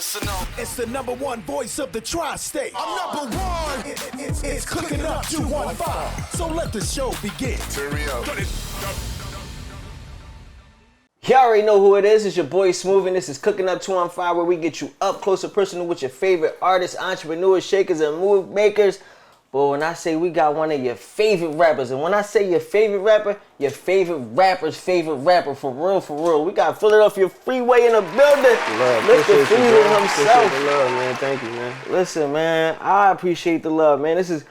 Listen up. It's the number one voice of the tri-state. I'm number one. It's Cooking Up 215. So let the show begin. Turn me up. You already know who it is. It's your boy Smooth, and this is Cooking Up 215, where we get you up close and personal with your favorite artists, entrepreneurs, shakers, and move makers. But when I say we got one of your favorite rappers, and when I say your favorite rapper, your favorite rapper's favorite rapper, for real, we got Philadelphia Freeway in the building. Mr. Freeway himself. The love, man. Thank you, man. Listen, man, I appreciate the love, man. This is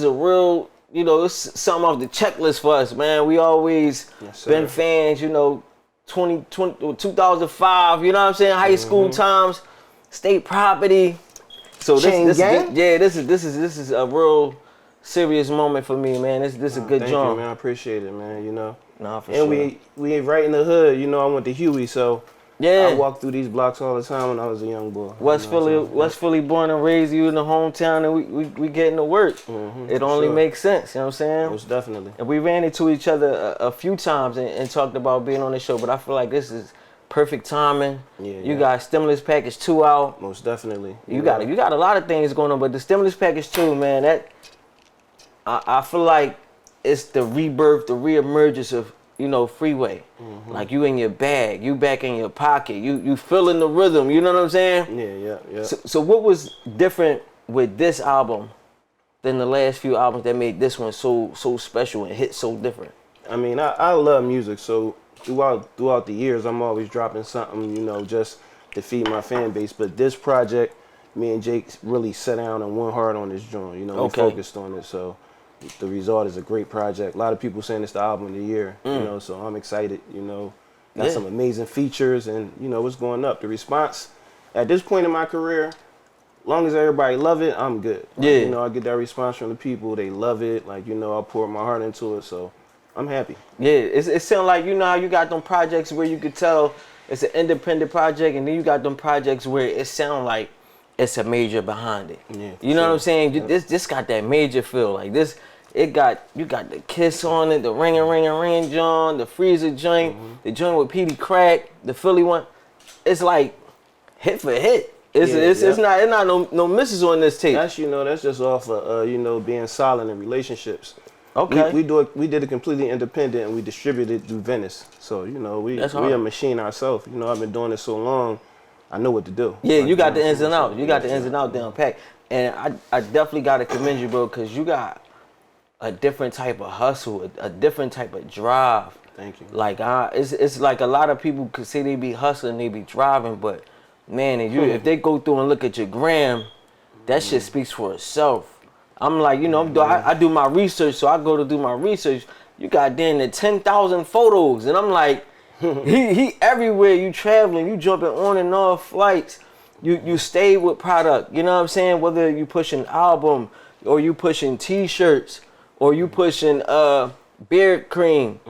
a real, it's something off the checklist for us, man. We always been fans, 2005, you know what I'm saying? High school times, State Property. So this is a real serious moment for me, man. This is a good Thank job. you, man. I appreciate it, man. Nah, for and sure. we ain't right in the hood. I went to Huey, so Yeah. I walked through these blocks all the time when I was a young boy. West Philly, born and raised, you in the hometown, and we getting to work. It only makes sense, you know what I'm saying? Most definitely. And we ran into each other a few times and talked about being on the show, but I feel like this is perfect timing. You got stimulus package 2 out. Most definitely. You got a lot of things going on, but the stimulus package 2, man, that I feel like it's the rebirth, the reemergence of Freeway. Like you in your bag, you back in your pocket, you feeling the rhythm. You know what I'm saying? Yeah. So what was different with this album than the last few albums that made this one so special and hit so different? I mean, I love music, so throughout the years, I'm always dropping something, just to feed my fan base. But this project, me and Jake really sat down and went hard on this joint. We focused on it, so the result is a great project. A lot of people saying it's the album of the year, so I'm excited. Got some amazing features, and it's going up. The response at this point in my career, as long as everybody love it, I'm good. I get that response from the people. They love it. I pour my heart into it, so I'm happy. Yeah, it sounds like how you got them projects where you could tell it's an independent project, and then you got them projects where it sounds like it's a major behind it. Yeah, you know what I'm saying? Yep. This got that major feel. Like this, you got the Kiss on it, the ring joint, the Freezer joint, the joint with Petey Crack, the Philly one. It's like hit for hit. It's not no misses on this tape. That's that's just off of being solid in relationships. Okay. We did it completely independent, and we distributed through Venice. So we a machine ourselves. I've been doing this so long, I know what to do. Yeah, you got the ins and outs. You got the ins and outs down pat. And I definitely got to commend you, bro, because you got a different type of hustle, a different type of drive. Thank you. Like it's like a lot of people could say they be hustling, they be driving, but man, if they go through and look at your gram, that shit speaks for itself. I'm like, I do my research, so I go to do my research. You got damn the 10,000 photos, and I'm like, he everywhere. You traveling, you jumping on and off flights. You stay with product. You know what I'm saying? Whether you pushing album, or you pushing T-shirts, or you pushing beard cream.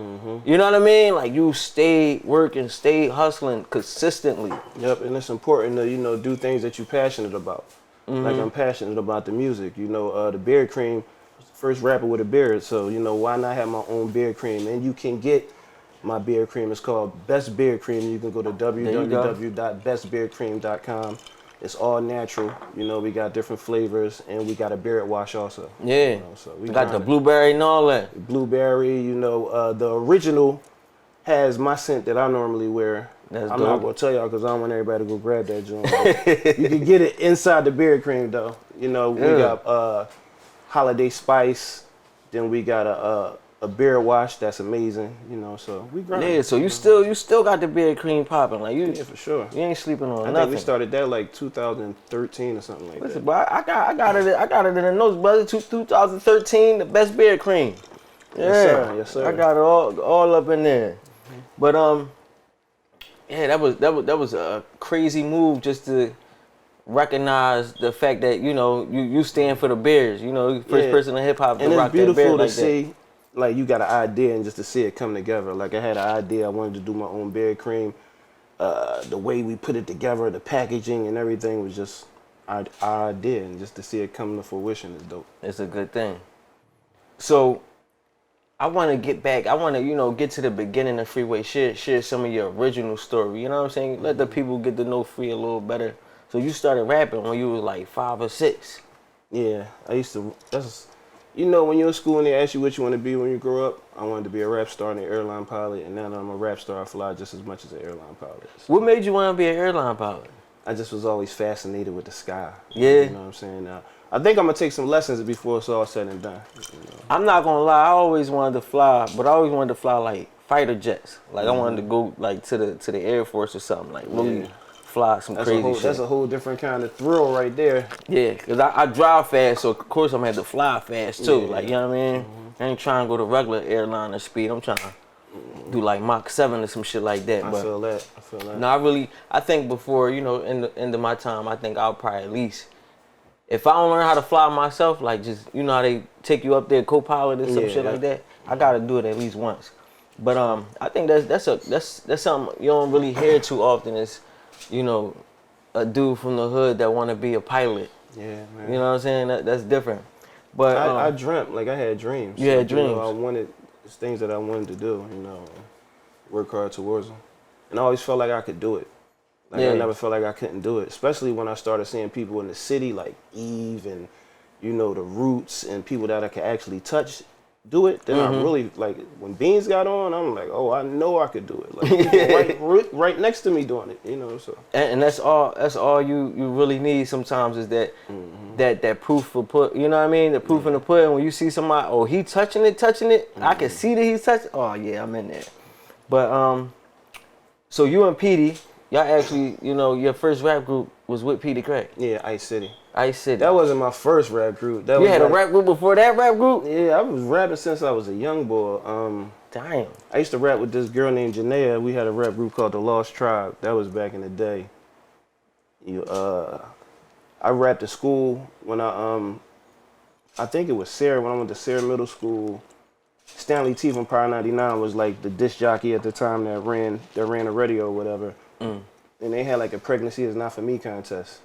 You know what I mean? Like you stay working, stay hustling consistently. Yep, and it's important to do things that you're passionate about. Like I'm passionate about the music. The beard cream, first rapper with a beard. So why not have my own beard cream? And you can get my beard cream. It's called Best Beard Cream. You can go to www.bestbeardcream.com. It's all natural. We got different flavors, and we got a beard wash also. Yeah. So we got the blueberry and all that. Blueberry. The original has my scent that I normally wear. I'm not gonna tell y'all because I don't want everybody to go grab that joint. You can get it inside the beard cream though. We got holiday spice. Then we got a beard wash that's amazing. So we grind. Yeah, so you still got the beard cream popping, like you. Yeah, for sure. You ain't sleeping on nothing. I think we started that like 2013 or something like that. But I got it in the notes, brother. 2013, the best beard cream. Yeah, yes sir. I got it all up in there. But yeah, that was a crazy move just to recognize the fact that you stand for the Bears. First person in hip hop to rock that beard like that. And it's beautiful to see, like you got an idea and just to see it come together. Like I had an idea, I wanted to do my own beard cream. The way we put it together, the packaging and everything was just our idea, and just to see it come to fruition is dope. It's a good thing. So I want to get back. I want to, get to the beginning of Freeway. Share some of your original story. You know what I'm saying? Let the people get to know Free a little better. So you started rapping when you was like 5 or 6. Yeah, I used to. You know, when you're in school and they ask you what you want to be when you grow up, I wanted to be a rap star and an airline pilot, and now that I'm a rap star, I fly just as much as an airline pilot. So What made you want to be an airline pilot? I just was always fascinated with the sky. Yeah. You know what I'm saying? I think I'm going to take some lessons before it's all said and done. You know? I'm not gonna lie, I always wanted to fly, but I always wanted to fly like fighter jets. Like I wanted to go like to the Air Force or something, like really fly some crazy shit. That's a whole different kind of thrill right there. Yeah, cause I drive fast, so of course I'm gonna have to fly fast too. Yeah. Like, you know what I mean? I ain't trying to go to regular airliner speed. I'm trying to do like Mach 7 or some shit like that. I feel that. No, I think before, you know, in the end of my time, I think I'll probably at least, if I don't learn how to fly myself, like just, you know how they take you up there, co-pilot and some shit like that, I gotta do it at least once. But I think that's something you don't really hear too often is, you know, a dude from the hood that want to be a pilot. Yeah, man. You know what I'm saying? That's different. But I dreamt, like I had dreams. You had dreams. You know, it's things that I wanted to do, you know, work hard towards them. And I always felt like I could do it. Like I never felt like I couldn't do it, especially when I started seeing people in the city like Eve and, you know, the Roots and people that I could actually touch do it. Then I really, like, when Beans got on, I'm like, oh, I know I could do it. Like, people right next to me doing it, you know, so. And that's all you really need sometimes is that that proof for put, you know what I mean? The proof in the pudding. When you see somebody, oh, he touching it, I can see that he's touching. Oh yeah, I'm in there. But so you and Petey, y'all actually, you know, your first rap group was with Petey Crack. Yeah, Ice City. Ice City. That wasn't my first rap group. You had a rap group before that rap group? Yeah, I was rapping since I was a young boy. Damn. I used to rap with this girl named Janaea. We had a rap group called The Lost Tribe. That was back in the day. I rapped at school when I think it was Sarah, when I went to Sarah Middle School. Stanley T from Power 99 was like the disc jockey at the time that ran the radio or whatever. And they had like a pregnancy is not for me contest.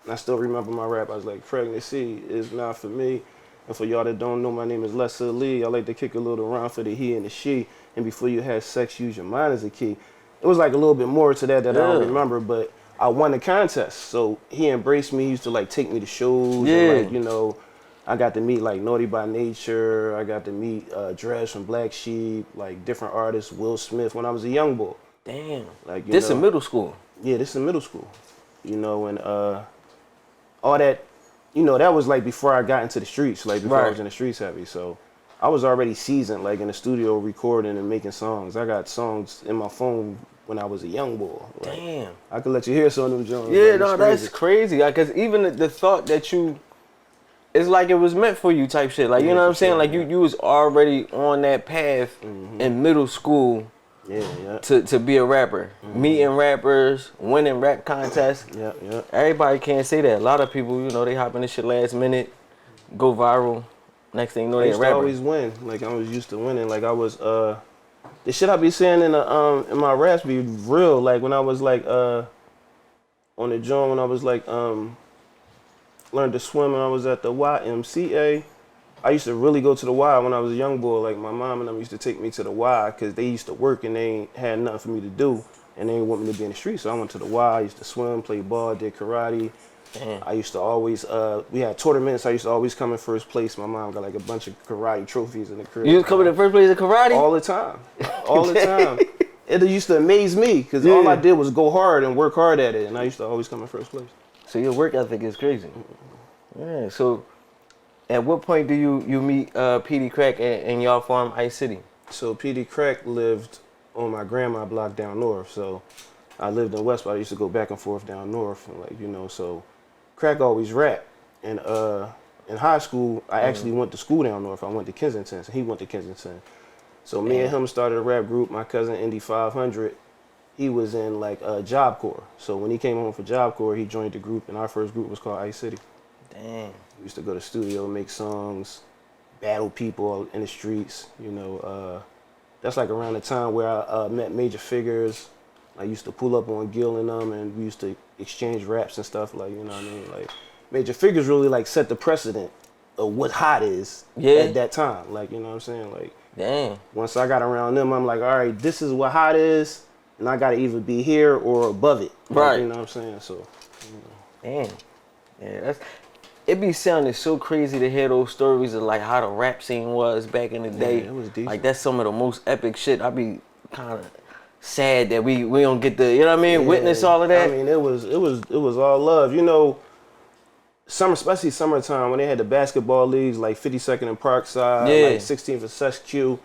And I still remember my rap. I was like, pregnancy is not for me. And for y'all that don't know, my name is Lester Lee. I like to kick a little around for the he and the she. And before you had sex, use your mind as a key. It was like a little bit more to that I don't remember, but I won the contest. So he embraced me. He used to like take me to shows. And like, you know, I got to meet like Naughty by Nature. I got to meet Dredge from Black Sheep, like different artists, Will Smith when I was a young boy. Damn. Like, this in middle school? Yeah, this in middle school. You know, and all that, you know, that was like before I got into the streets, like before I was in the streets heavy. So I was already seasoned, like in the studio recording and making songs. I got songs in my phone when I was a young boy. Like, damn. I could let you hear some of them Jones. Yeah, no, that's crazy. Because even the thought that it's like it was meant for you type shit. Like, you know what I'm saying? Like you was already on that path in middle school. To be a rapper, meeting rappers, winning rap contests. Everybody can't say that. A lot of people, you know, they hop in this shit last minute, go viral. Next thing you know, they a rapper. I used to always win. Like I was used to winning. Like I was the shit I be saying in my raps be real. Like when I was like on the joint, when I was like learned to swim when I was at the YMCA. I used to really go to the Y when I was a young boy. Like my mom and them used to take me to the Y because they used to work and they ain't had nothing for me to do and they didn't want me to be in the street. So I went to the Y. I used to swim, play ball, did karate. I used to always, we had tournaments. I used to always come in first place. My mom got like a bunch of karate trophies in the crib. You was coming in first place in karate? All the time. All the time. It used to amaze me because all I did was go hard and work hard at it. And I used to always come in first place. So your work ethic is crazy. Yeah, so at what point do you meet Petey Crack and y'all farm Ice City? So Petey Crack lived on my grandma block down north. So I lived in West, but I used to go back and forth down north. And like, you know, so Crack always rapped. And in high school, I actually went to school down north. I went to Kensington, so he went to Kensington. So me and him started a rap group. My cousin, Indy 500, he was in like Job Corps. So when he came home for Job Corps, he joined the group. And our first group was called Ice City. Damn. We used to go to the studio, make songs, battle people in the streets, you know. That's like around the time where I met Major Figures. I used to pull up on Gil and them, and we used to exchange raps and stuff, like, you know what I mean? Like, Major Figures really, like, set the precedent of what hot is at that time. Like, you know what I'm saying? Like, damn. Once I got around them, I'm like, all right, this is what hot is, and I got to either be here or above it. Like, you know what I'm saying? So Damn. Yeah, it be sounding so crazy to hear those stories of like how the rap scene was back in the day. It was decent. Like that's some of the most epic shit. I be kind of sad that we don't get to, you know what I mean, witness all of that. I mean, it was all love. You know, especially summertime when they had the basketball leagues like 52nd and Parkside, like 16th and Sesq.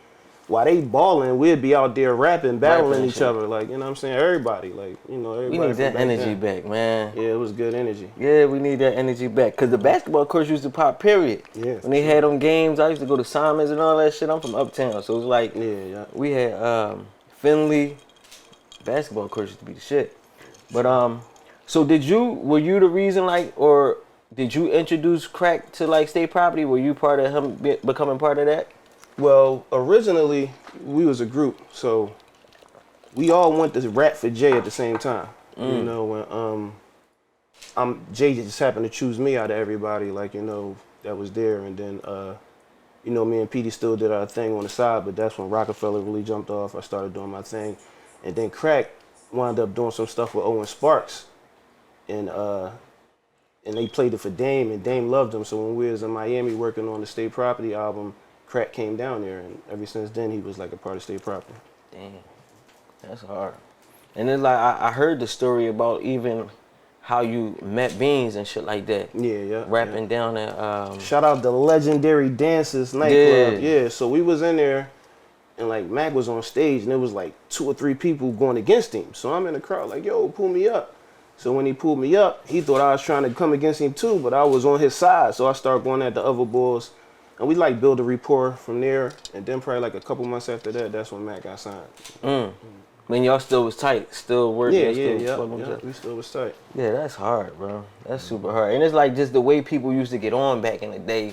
While they balling, we'd be out there rapping, battling each other. Like, you know what I'm saying? Everybody, like, you know, everybody. We need that energy back, man. Yeah, it was good energy. Yeah, we need that energy back. Because the basketball courts used to pop, period. Yeah. When they had them games, I used to go to Simons and all that shit. I'm from Uptown, so it was like, we had Finley. Basketball courts used to be the shit. But, so were you the reason, like, or did you introduce crack to, like, State Property? Were you part of him becoming part of that? Well, originally, we was a group, so we all went to rap for Jay at the same time. You know, when Jay just happened to choose me out of everybody, like, you know, that was there. And then, you know, me and Petey still did our thing on the side, but that's when Roc-A-Fella really jumped off. I started doing my thing. And then Crack wound up doing some stuff with Owen Sparks. And they played it for Dame, and Dame loved him. So when we was in Miami working on the State Property album, Crack came down there, and ever since then, he was like a part of State Property. Damn, that's hard. And then like I heard the story about even how you met Beans and shit like that. Yeah. Rapping down at shout out the legendary Dances nightclub. Yeah, so we was in there, and like Mac was on stage, and there was like 2 or 3 people going against him. So I'm in the crowd like, yo, pull me up. So when he pulled me up, he thought I was trying to come against him too, but I was on his side. So I started going at the other boys. And we like build a rapport from there, and then probably like a couple months after that, that's when Mac got signed. When y'all still was tight, still working. Yeah, we still was tight. Yeah, that's hard, bro. That's super hard. And it's like just the way people used to get on back in the day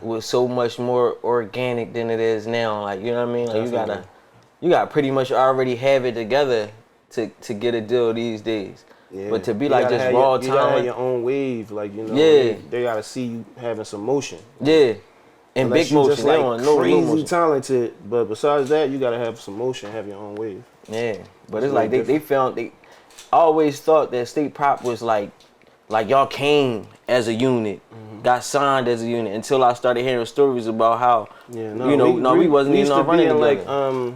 was so much more organic than it is now. Like, you know what I mean? Like you gotta pretty much already have it together to get a deal these days. Yeah. But to be like just raw talent. You gotta have your own wave, like, you know. Yeah. They gotta see you having some motion. Yeah. And unless big motion, just like crazy no talented, but besides that, you gotta have some motion, have your own wave. Yeah, but it's like they always thought that State Prop was like y'all came as a unit, got signed as a unit, until I started hearing stories about how we wasn't even on running together. Like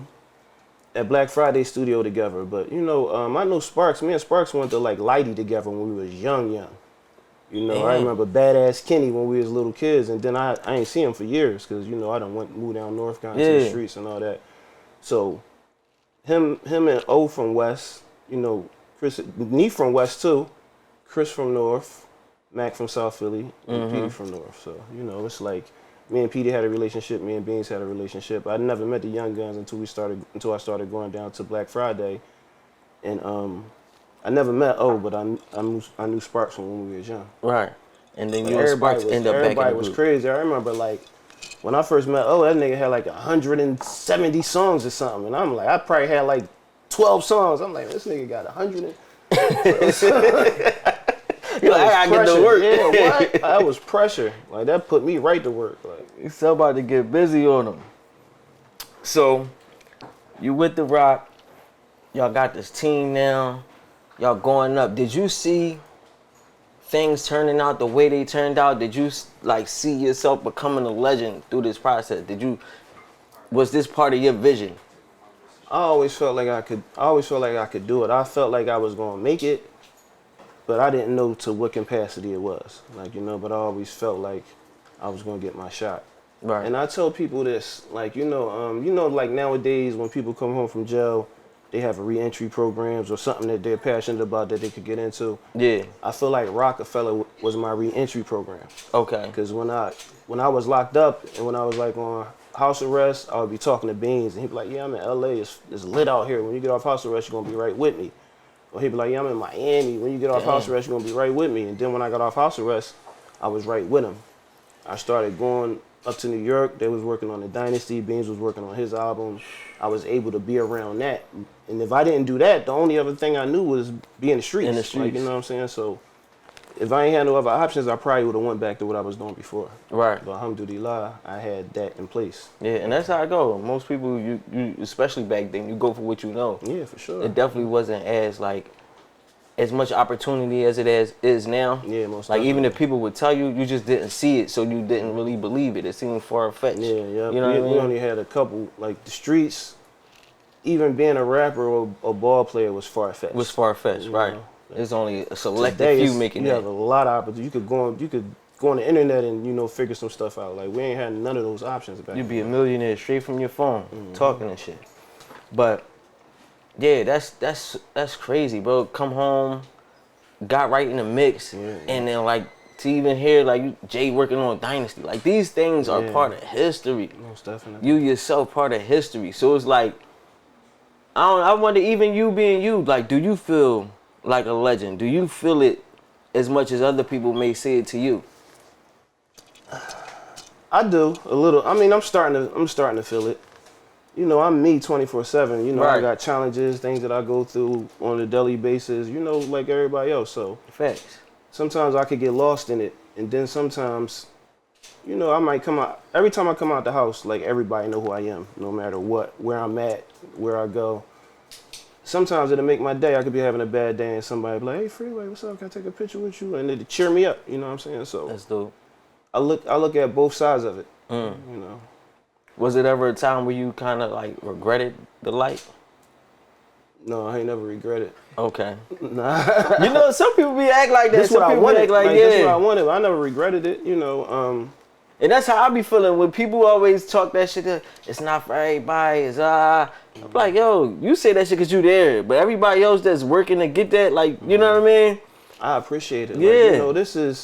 at Black Friday studio together, but you know, I know Sparks. Me and Sparks went to like Lighty together when we was young. You know, I remember Badass Kenny when we was little kids, and then I ain't seen him for years because, you know, I done moved down north, gone to the streets and all that. So him and O from West, you know, me from West too, Chris from North, Mac from South Philly, and Petey from North. So, you know, it's like me and Petey had a relationship, me and Beans had a relationship. I never met the Young Guns until I started going down to Black Friday, and I never met but I knew Sparks from when we was young. Right. And then you and Sparks end up back in the group. Everybody was crazy. I remember like when I first met that nigga had like 170 songs or something. And I'm like, I probably had like 12 songs. I'm like, this nigga got 100. You're like, I gotta get to work. Yeah, what? That was pressure. Like that put me right to work. Like somebody get busy on them. So you with the Roc, y'all got this team now. Y'all going up. Did you see things turning out the way they turned out? Did you like see yourself becoming a legend through this process? Was this part of your vision? I always felt like I could do it. I felt like I was gonna make it, but I didn't know to what capacity it was. Like, you know, but I always felt like I was gonna get my shot. Right. And I tell people this, like, you know, like nowadays when people come home from jail, they have reentry programs or something that they're passionate about that they could get into. Yeah. I feel like Roc-A-Fella was my reentry program. Okay. Because when I was locked up and when I was like on house arrest, I would be talking to Beans and he'd be like, yeah, I'm in LA. It's lit out here. When you get off house arrest, you're gonna be right with me. Or he'd be like, yeah, I'm in Miami. When you get off house arrest, you're gonna be right with me. And then when I got off house arrest, I was right with him. I started going up to New York. They was working on the Dynasty. Beans was working on his album. I was able to be around that. And if I didn't do that, the only other thing I knew was be in the streets. Like, you know what I'm saying? So if I ain't had no other options, I probably would have went back to what I was doing before. Right. But alhamdulillah, I had that in place. Yeah, and that's how I go. Most people, you especially back then, you go for what you know. Yeah, for sure. It definitely wasn't as like as much opportunity as it is now. Yeah, most like even definitely. if people would tell you, you just didn't see it, so you didn't really believe it. It seemed far-fetched. Yeah, You know what I mean? we only had a couple, like the streets. Even being a rapper or a ball player was far-fetched. Was far-fetched, right? know? There's only a selected Today, few making you that. have a lot of opportunities. You could go on the internet and figure some stuff out. Like we ain't had none of those options back You'd be a then. millionaire straight from your phone, talking and shit. But yeah, that's crazy, bro. Come home, got right in the mix, and then like to even hear like Jay working on Dynasty, like these things are part of history. Most definitely. You yourself part of history. So it's like I wonder, even you being you, like, do you feel like a legend? Do you feel it as much as other people may say it to you? I do a little. I mean, I'm starting to feel it. I'm me 24/7. Right. I got challenges, things that I go through on a daily basis. Like everybody else. So Facts. sometimes I could get lost in it, and then sometimes, I might come out. Every time I come out the house, like everybody know who I am, no matter what, where I'm at, where I go. Sometimes it'll make my day. I could be having a bad day, and somebody be like, "Hey, Freeway, what's up? Can I take a picture with you?" And it'll cheer me up. You know what I'm saying? So That's dope. I look at both sides of it. Was it ever a time where you kind of like regretted the light? No, I ain't never regret it. Okay. Nah. Some people be act like that. That's Some what I people wanted. act like, That's what yeah. I wanted. I never regretted it. And that's how I be feeling when people always talk that shit. It's not for everybody. It's I'm like, yo, you say that shit because you there, but everybody else that's working to get that, like, you know what I mean? I appreciate it. Yeah. Like,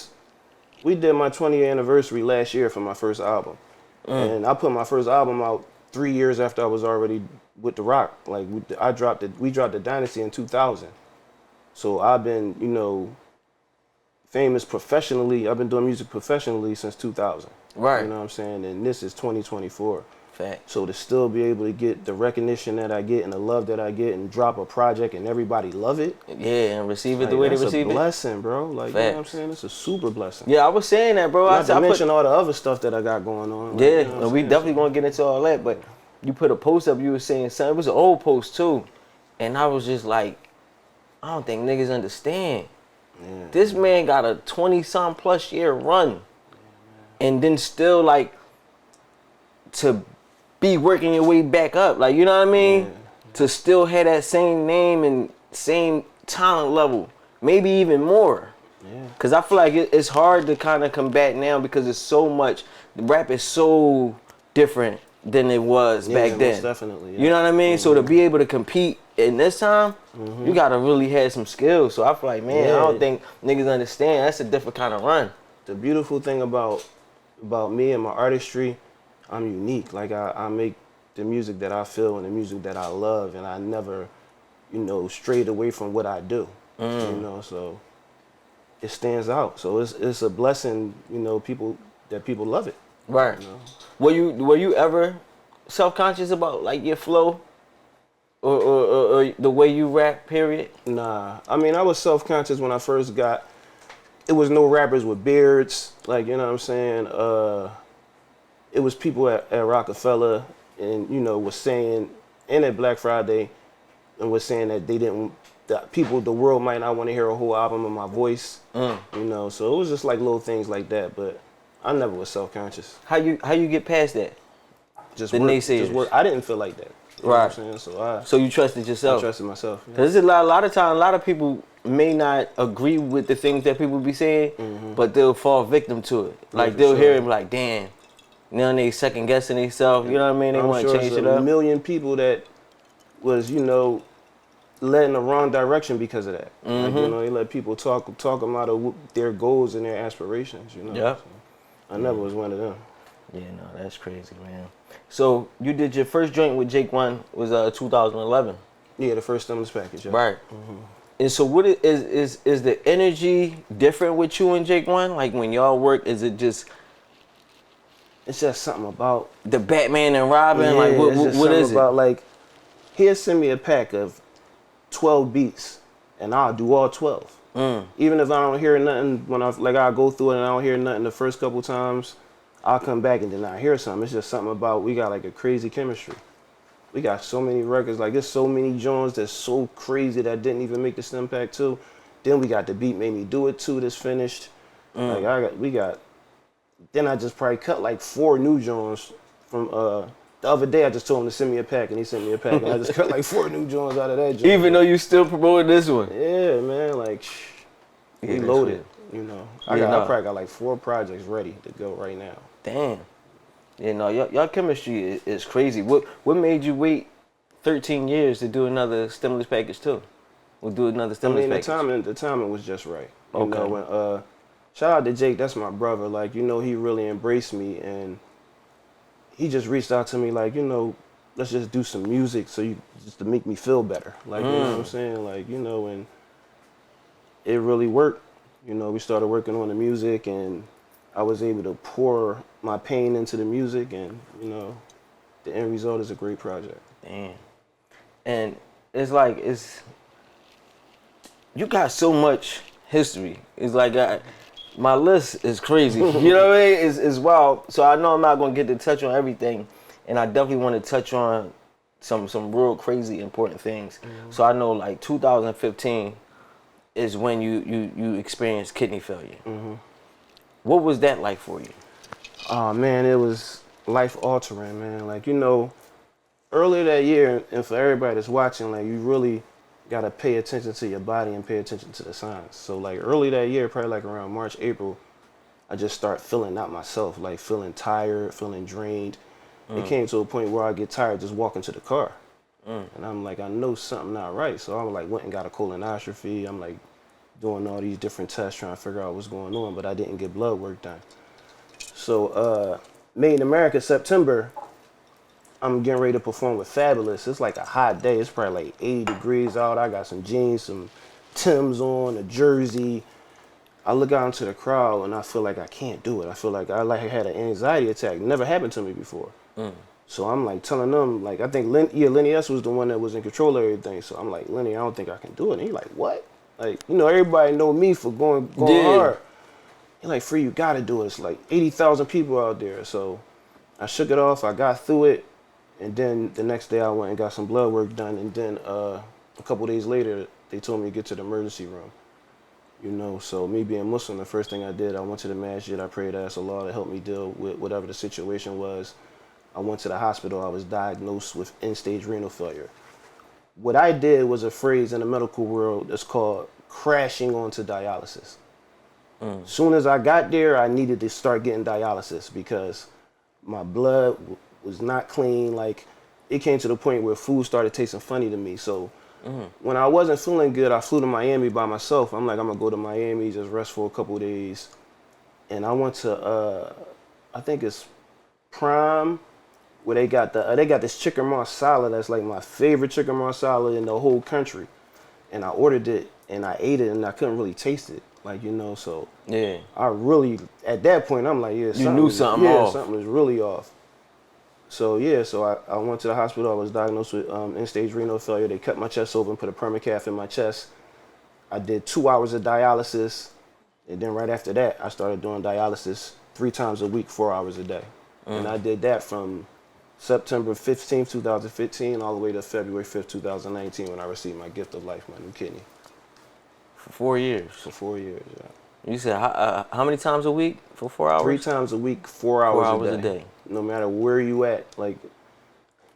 we did my 20th anniversary last year for my first album. And I put my first album out 3 years after I was already with the Roc. Like we dropped the Dynasty in 2000. So I've been, famous professionally. I've been doing music professionally since 2000. Right. You know what I'm saying? And this is 2024. Fact. So to still be able to get the recognition that I get and the love that I get and drop a project and everybody love it. Yeah, and receive it Like, the way they that's receive a it. blessing, bro. Like, you know what I'm Facts. saying? It's a super blessing. Yeah, I was saying that, bro. Not to I mention all the other stuff that I got going on. Like, yeah, you know what and I'm we saying? definitely gonna get into all that. But you put a post up, you were saying something. It was an old post too, and I was just like, I don't think niggas understand. Yeah. This man got a 20-some plus year run, and then still like to be working your way back up. Like, you know what I mean? Yeah. To still have that same name and same talent level, maybe even more. Yeah. Cause I feel like it's hard to kind of combat now because it's so much. The rap is so different than it was back most then. definitely. Yeah. You know what I mean? So to be able to compete in this time, you gotta really have some skills. So I feel like, man, I don't think niggas understand. That's a different kind of run. The beautiful thing about me and my artistry, I'm unique. Like I make the music that I feel and the music that I love, and I never, strayed away from what I do. So it stands out. So it's a blessing, people love it. Right. Were you ever self-conscious about like your flow or the way you rap, period? Nah. I mean, I was self-conscious when I first got. It was no rappers with beards. Like, you know what I'm saying? It was people at Roc-A-Fella and, was saying, and at Black Friday, and was saying that the world might not want to hear a whole album of my voice. So it was just like little things like that, but I never was self-conscious. How you get past that? Just The work, naysayers. just work. I didn't feel like that. You know what I'm saying? So you trusted I yourself? trusted myself. Yeah. Cause there's a lot of times, a lot of people may not agree with the things that people be saying, but they'll fall victim to it. Like for they'll sure. hear him like, damn, now they second guessing themselves. You know what I mean? They I'm want to sure change it's it a up. million people that was, led in the wrong direction because of that. Like, they let people talk them out of their goals and their aspirations. Yeah. So I never was one of them. Yeah, no, that's crazy, man. So you did your first joint with Jake One was 2011. Yeah, the first stimulus package. Yeah. Right. And so what is the energy different with you and Jake One? Like when y'all work, is it just It's just something about the Batman and Robin? Like it's just what something is it? about like, here send me a pack of 12 beats and I'll do all 12. Even if I don't hear nothing when I go through it and I don't hear nothing the first couple times, I'll come back and then I hear something. It's just something about we got like a crazy chemistry. We got so many records, like there's so many joints that's so crazy that didn't even make the stem pack 2. Then we got the beat made me do it too. That's finished. Like Then I just probably cut like 4 new joints from the other day. I just told him to send me a pack, and he sent me a pack, and I just cut like 4 new joints out of that joint. Even though you still promoting this one. Yeah, man. Like we loaded. You know, I probably got like 4 projects ready to go right now. Damn. You know, y'all chemistry is crazy. What made you wait 13 years to do another stimulus package too? We'll do another stimulus package. The timing was just right. You Okay. know, when shout out to Jake, that's my brother. Like, you know, he really embraced me, and he just reached out to me like, you know, let's just do some music just to make me feel better. Like, you know what I'm saying? Like, you know, and it really worked. You know, we started working on the music, and I was able to pour my pain into the music, and, you know, the end result is a great project. Damn. And it's like, you got so much history. It's like, my list is crazy. You know what I mean? It's wild. So I know I'm not going to get to touch on everything, and I definitely want to touch on some real crazy important things. So I know like 2015 is when you experienced kidney failure. What was that like for you? Oh man, it was life altering, man. Like, you know, earlier that year, and for everybody that's watching, like, you really gotta pay attention to your body and pay attention to the signs. So like early that year, probably like around March, April, I just start feeling not myself, like feeling tired, feeling drained. It came to a point where I get tired just walking to the car. And I'm like, I know something not right. So I like went and got a colonoscopy. I'm like doing all these different tests trying to figure out what's going on, but I didn't get blood work done. So Made in America, September, I'm getting ready to perform with Fabulous. It's like a hot day. It's probably like 80 degrees out. I got some jeans, some Timbs on, a jersey. I look out into the crowd and I feel like I can't do it. I feel like I had an anxiety attack. Never happened to me before. So I'm like telling them, like, I think Lenny S was the one that was in control of everything. So I'm like, Lenny, I don't think I can do it. And he's like, what? Like, you know, everybody know me for going hard. He's like, Free, you gotta do it. It's like 80,000 people out there. So I shook it off. I got through it. And then the next day I went and got some blood work done. And then a couple days later, they told me to get to the emergency room. You know, so me being Muslim, the first thing I did, I went to the masjid. I prayed to ask Allah to help me deal with whatever the situation was. I went to the hospital. I was diagnosed with end-stage renal failure. What I did was a phrase in the medical world that's called crashing onto dialysis. Soon as I got there, I needed to start getting dialysis because my blood was not clean. Like, it came to the point where food started tasting funny to me. So when I wasn't feeling good, I flew to Miami by myself. I'm like, I'm gonna go to Miami, just rest for a couple of days. And I went to, I think it's Prime, where they got this chicken marsala that's like my favorite chicken marsala in the whole country. And I ordered it and I ate it and I couldn't really taste it. Like, you know, so Yeah. I really, at that point, I'm like, yeah, You knew something off. something was really off. So yeah, so I went to the hospital. I was diagnosed with end-stage renal failure. They cut my chest open, put a permacath in my chest. I did 2 hours of dialysis. And then right after that, I started doing dialysis 3 times a week, 4 hours a day. And I did that from September 15th, 2015, all the way to February 5th, 2019, when I received my gift of life, my new kidney. For 4 years. For 4 years, yeah. You said how many times a week for 4 hours? 3 times a week, 4 hours, 4 hours a day. No matter where you at, like,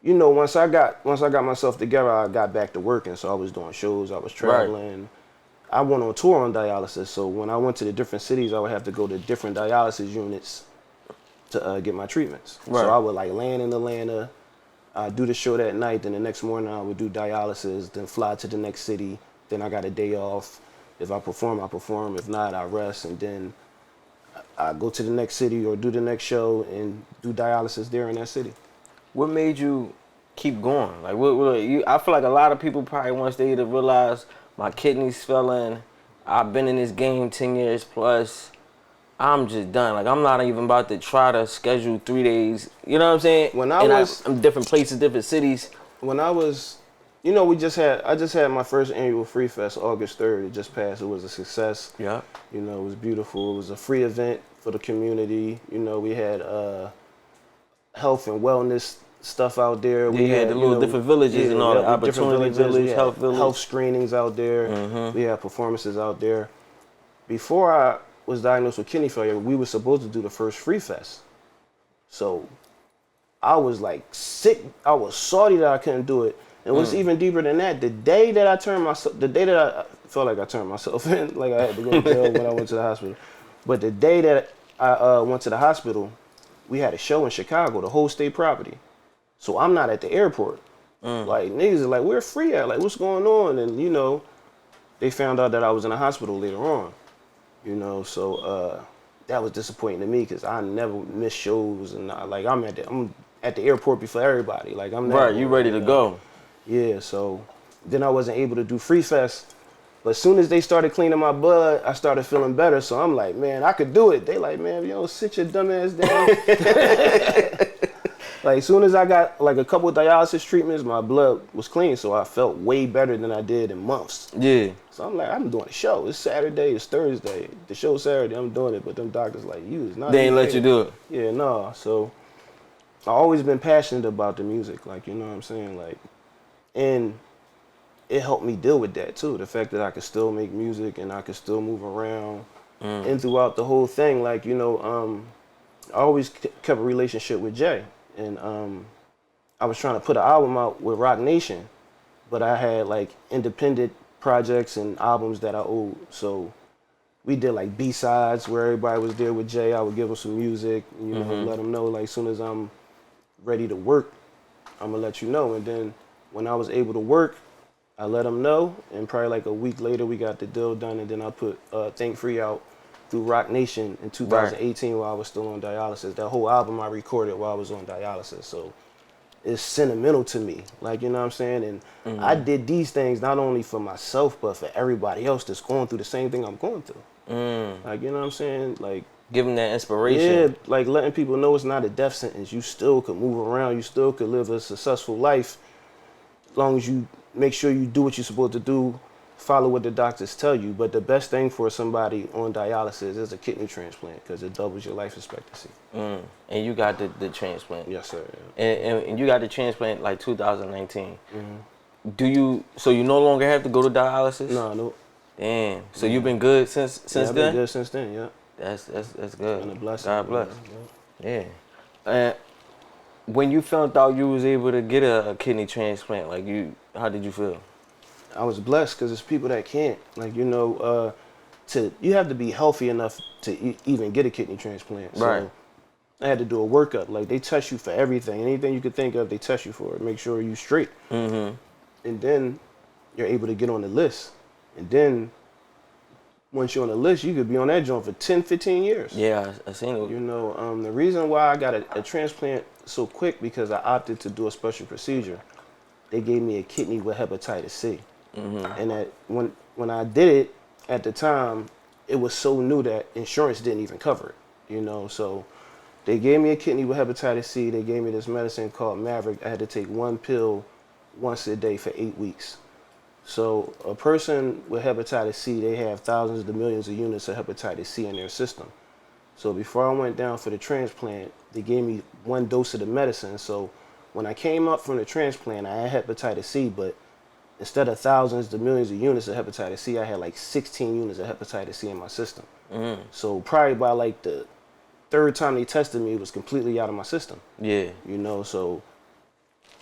you know, once I got myself together, I got back to working. So I was doing shows, I was traveling. Right. I went on tour on dialysis. So when I went to the different cities, I would have to go to different dialysis units to get my treatments. Right. So I would like land in Atlanta, do the show that night, then the next morning I would do dialysis, then fly to the next city. Then I got a day off. If I perform, I perform. If not, I rest, and then I go to the next city or do the next show and do dialysis there in that city. What made you keep going? Like, I feel like a lot of people probably once they either realize my kidneys failing, I've been in this game 10 years plus, I'm just done. Like, I'm not even about to try to schedule 3 days. You know what I'm saying? I'm different places, different cities. When I was, you know, I just had my first annual Free Fest, August 3rd. It just passed. It was a success. Yeah. You know, it was beautiful. It was a free event for the community. You know, we had health and wellness stuff out there. We had the little different villages and all that. Opportunity village, health village. Health screenings out there. We had performances out there. Before I was diagnosed with kidney failure, we were supposed to do the first Free Fest. So I was like sick. I was salty that I couldn't do it. And what's even deeper than that, the day that I felt like I turned myself in, like I had to go to jail when I went to the hospital. But the day that I went to the hospital, we had a show in Chicago, the whole State Property. So I'm not at the airport. Like niggas are like, where Free at? Like, what's going on? And you know, they found out that I was in the hospital later on. You know, so that was disappointing to me because I never miss shows, and I'm at the airport before everybody. Like I'm right, you ready to go? Yeah. So then I wasn't able to do Free Fest, but as soon as they started cleaning my blood, I started feeling better. So I'm like, man, I could do it. They like, man, yo, sit your dumb ass down. Like as soon as I got like a couple of dialysis treatments, my blood was clean, so I felt way better than I did in months. Yeah. So I'm like, I'm doing a show. It's Saturday, it's Thursday. The show's Saturday, I'm doing it. But them doctors like, you is not. They ain't let you do it. Yeah, no. So I always been passionate about the music, like, you know what I'm saying? Like, and it helped me deal with that too. The fact that I could still make music and I could still move around. And throughout the whole thing, like, you know, I always kept a relationship with Jay. And I was trying to put an album out with Roc Nation, but I had like independent projects and albums that I owed. So we did like B-sides where everybody was there with Jay. I would give them some music, you know, let them know like as soon as I'm ready to work, I'm gonna let you know. And then when I was able to work, I let them know. And probably like a week later, we got the deal done. And then I put Think Free out through Roc Nation in 2018 while I was still on dialysis. That whole album I recorded while I was on dialysis. So it's sentimental to me, like, you know what I'm saying? And I did these things not only for myself, but for everybody else that's going through the same thing I'm going through. Like, you know what I'm saying? Like, give them that inspiration. Yeah, like letting people know it's not a death sentence. You still could move around. You still could live a successful life as long as you make sure you do what you're supposed to do, follow what the doctors tell you. But the best thing for somebody on dialysis is a kidney transplant because it doubles your life expectancy. And you got the transplant. Yes, sir. Yeah. And you got the transplant like 2019. So you no longer have to go to dialysis? No. Damn. So you've been good since then? I've been good since then, yeah. That's good. Been a blessing. God bless. Yeah. And when you found out you was able to get a kidney transplant, like how did you feel? I was blessed because there's people that can't. Like, you know, you have to be healthy enough to even get a kidney transplant. So right. I had to do a workup. Like, they test you for everything. Anything you could think of, they test you for it. Make sure you're straight. And then you're able to get on the list. And then once you're on the list, you could be on that joint for 10, 15 years. Yeah, I seen it. You know, the reason why I got a transplant so quick because I opted to do a special procedure. They gave me a kidney with hepatitis C. And that when I did it at the time, it was so new that insurance didn't even cover it, you know. So they gave me a kidney with hepatitis C. They gave me this medicine called Maverick. I had to take one pill once a day for 8 weeks. So a person with hepatitis C, they have thousands to millions of units of hepatitis C in their system. So before I went down for the transplant, they gave me one dose of the medicine. So when I came up from the transplant, I had hepatitis C, but instead of thousands to millions of units of hepatitis C, I had like 16 units of hepatitis C in my system. So probably by like the third time they tested me, it was completely out of my system. Yeah. You know, so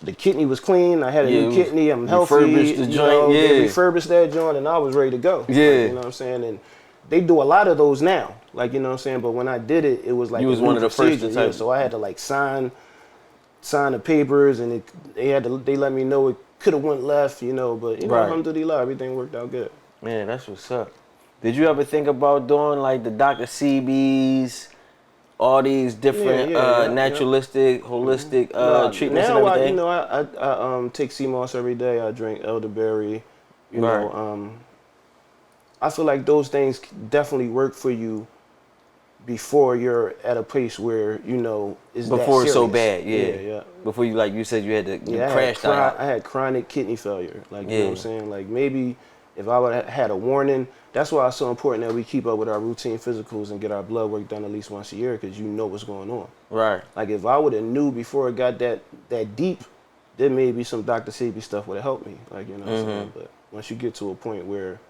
the kidney was clean. I had a new kidney. I'm healthy. Refurbished the joint. They refurbished that joint, and I was ready to go. Yeah. Like, you know what I'm saying? And they do a lot of those now. Like, you know what I'm saying? But when I did it, it was like you was one of the first to yeah, so I had to like sign the papers, and they let me know it could have went left, you know, but you know, alhamdulillah, everything worked out good. Man, that's what's up. Did you ever think about doing like the Dr. CBs, all these different naturalistic, holistic treatments and everything? Now, I take sea moss every day. I drink elderberry. You know, I feel like those things definitely work for you before you're at a place where, you know, it's before that it's so serious. bad, yeah. Before you said you had to crash I had chronic kidney failure. Like, you know what I'm saying? Like, maybe If I would have had a warning, that's why it's so important that we keep up with our routine physicals and get our blood work done at least once a year, because you know what's going on. Right. Like if I would have knew before it got that deep, then maybe some Dr. Sebi stuff would have helped me. Like, you know what I'm saying? But once you get to a point where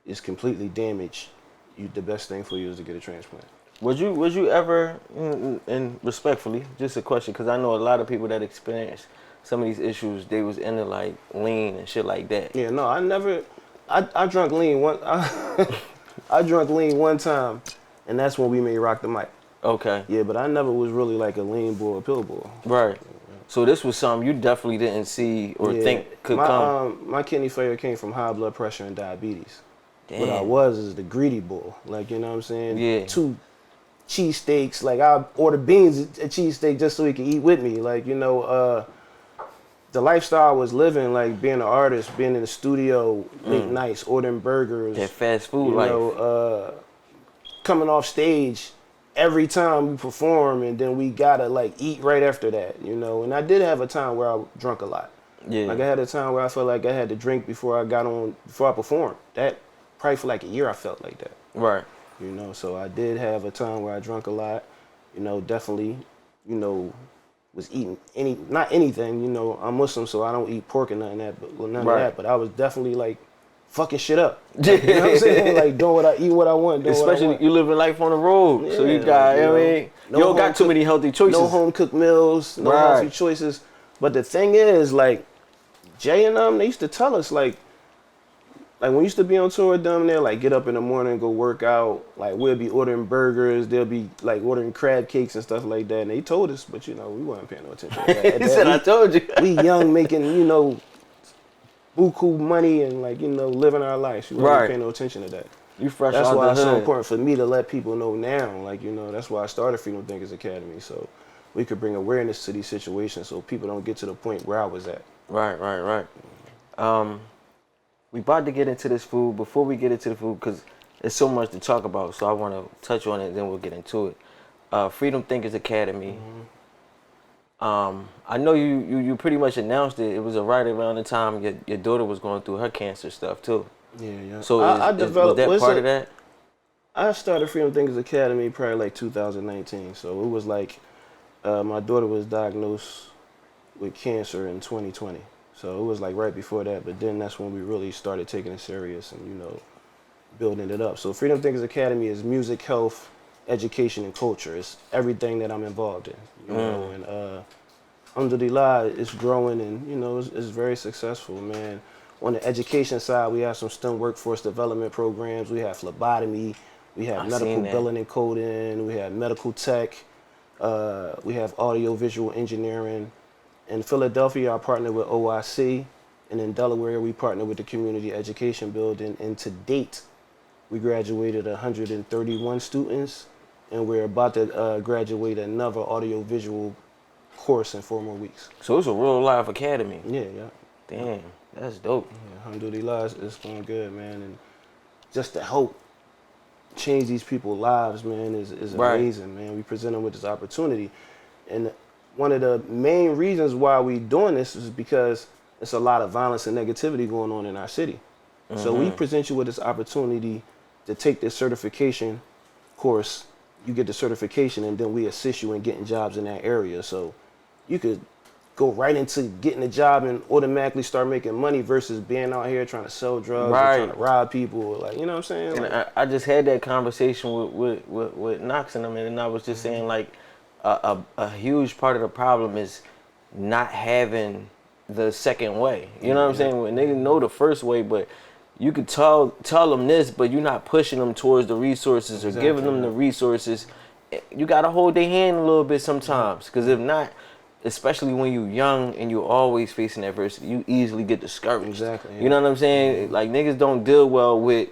it's completely damaged, the best thing for you is to get a transplant. Would you ever, and respectfully, just a question, because I know a lot of people that experience some of these issues, they was into like lean and shit like that. Yeah, no, I drunk lean I drunk lean one time, and that's when we made Rock the Mic. Okay. Yeah, but I never was really like a lean boy or pill boy. Right. So this was something you definitely didn't see or think could come. My kidney failure came from high blood pressure and diabetes. Damn. What I was is the greedy bull. Like, you know what I'm saying? Yeah. 2 cheesesteaks. Like, I order Beans a cheesesteak just so he could eat with me. Like, you know, the lifestyle I was living, like being an artist, being in the studio late nights, ordering burgers. That fast food life. You know, coming off stage every time we perform, and then we gotta like eat right after that, you know. And I did have a time where I drunk a lot. Yeah. Like I had a time where I felt like I had to drink before I performed. That probably for like a year I felt like that. Right. You know, so I did have a time where I drunk a lot. You know, definitely, you know, was eating not anything, you know, I'm Muslim, so I don't eat pork and none of that, but I was definitely like fucking shit up. Like, you know what I'm saying? Like eating what I want. Especially you living life on the road, so you got, I mean, you don't got too many healthy choices. No home cooked meals, no healthy choices. But the thing is, like, Jay and them, they used to tell us, like when we used to be on tour with them, they'll like get up in the morning and go work out. Like we'll be ordering burgers, they'll be like ordering crab cakes and stuff like that. And they told us, but you know, we weren't paying no attention to that. He said, I told you. We young, making, you know, buku money and like, you know, living our lives. We weren't paying no attention to that. You fresh That's out why the it's so hood. important for me to let people know now. Like, you know, that's why I started Freedom Thinkers Academy, so we could bring awareness to these situations so people don't get to the point where I was at. Right. We about to get into this food. Before we get into the food, because there's so much to talk about, so I want to touch on it, then we'll get into it. Freedom Thinkers Academy. I know you pretty much announced it. It was right around the time your daughter was going through her cancer stuff too. Yeah. So was that part of that? I started Freedom Thinkers Academy probably like 2019. So it was like my daughter was diagnosed with cancer in 2020. So it was like right before that, but then that's when we really started taking it serious and, you know, building it up. So Freedom Thinkers Academy is music, health, education, and culture. It's everything that I'm involved in, you know, and alhamdulillah, it's growing and, you know, it's very successful, man. On the education side, we have some STEM workforce development programs. We have phlebotomy, we have medical billing and coding, we have medical tech, we have audio visual engineering. In Philadelphia, I partner with OIC, and in Delaware, we partner with the Community Education Building. And to date, we graduated 131 students, and we're about to graduate another audio-visual course in 4 more weeks. So it's a real life academy. Yeah. Damn, that's dope. Yeah, alhamdulillah, it's going good, man. And just to help change these people's lives, man, is amazing, man. We present them with this opportunity. And one of the main reasons why we doing this is because it's a lot of violence and negativity going on in our city. So we present you with this opportunity to take this certification course. You get the certification, and then we assist you in getting jobs in that area. So you could go right into getting a job and automatically start making money versus being out here trying to sell drugs or trying to rob people. Like, you know what I'm saying? And like, I just had that conversation with Knox and them, and I was just saying, like, a huge part of the problem is not having the second way. You know what I'm saying? When they know the first way, but you could tell them this, but you're not pushing them towards the resources or giving them the resources. You got to hold their hand a little bit sometimes, because if not, especially when you're young and you're always facing adversity, you easily get discouraged. Exactly. Yeah. You know what I'm saying? Like, niggas don't deal well with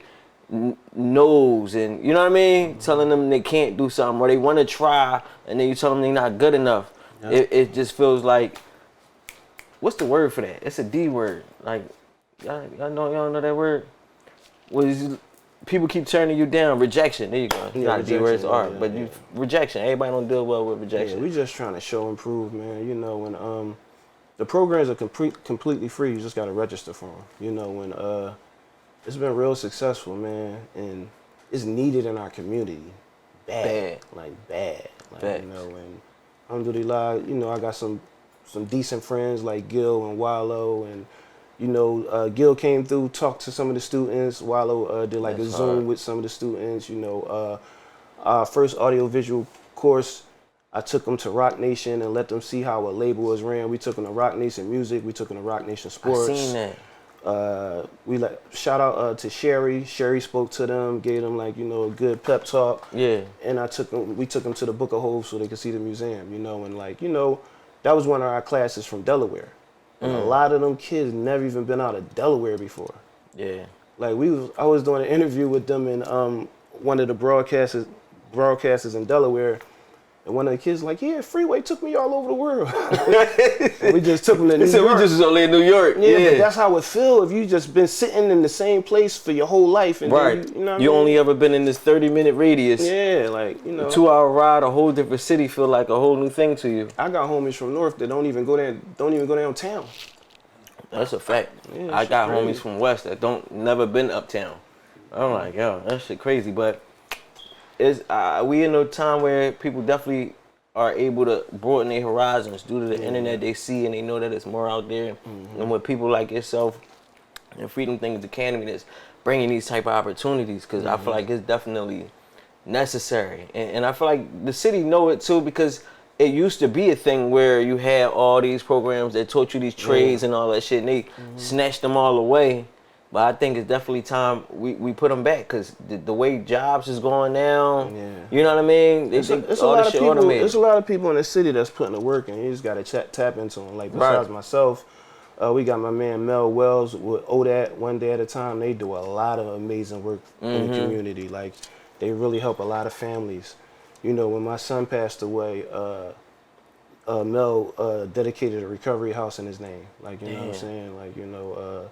no's and, you know what I mean? Telling them they can't do something, or they want to try, and then you tell them they're not good enough. It just feels like, what's the word for that? It's a D word. Like, y'all know that word? People keep turning you down. Rejection. There you go. Not a D word, it's art. But rejection. Everybody don't deal well with rejection. Yeah, we just trying to show and prove, man. You know, when the programs are completely free, you just got to register for them. You know, when It's been real successful, man, and it's needed in our community. Bad. Like, you know, and alhamdulillah, you know, I got some decent friends like Gil and Wallo, and you know, Gil came through, talked to some of the students. Wallo did like a Zoom with some of the students. You know, our first audiovisual course, I took them to Roc Nation and let them see how a label was ran. We took them to Roc Nation Music. We took them to Roc Nation Sports. I seen that. Shout out to Sherry. Sherry spoke to them, gave them like, you know, a good pep talk. Yeah. And we took them to the Book of Hope so they could see the museum, you know, and like, you know, that was one of our classes from Delaware. And a lot of them kids never even been out of Delaware before. Yeah. Like I was doing an interview with them in one of the broadcasters in Delaware. And one of the kids like, yeah, Freeway took me all over the world. We just took them to New York. We just was only in New York. Yeah, but that's how it feel if you just been sitting in the same place for your whole life. And right. Then you know what you I mean? only ever been in this 30-minute radius. Yeah, like, you know. A 2-hour ride, a whole different city feel like a whole new thing to you. I got homies from North that don't even go downtown. That's a fact. Yeah, I got crazy. homies from West that never been uptown. I'm like, yo, that shit crazy. But we in a time where people definitely are able to broaden their horizons due to the internet they see, and they know that it's more out there. And with people like yourself and Freedom Thinkers Academy that's bringing these type of opportunities, because I feel like it's definitely necessary. And I feel like the city know it too, because it used to be a thing where you had all these programs that taught you these trades and all that shit, and they snatched them all away. But I think it's definitely time we put them back, because the way jobs is going now, you know what I mean? It's a lot of people. There's a lot of people in the city that's putting the work in. You just got to tap into them. Like besides myself, we got my man Mel Wells with ODAT, One Day at a Time. They do a lot of amazing work in the community. Like they really help a lot of families. You know, when my son passed away, Mel dedicated a recovery house in his name. Like, you know what I'm saying? Like, you know,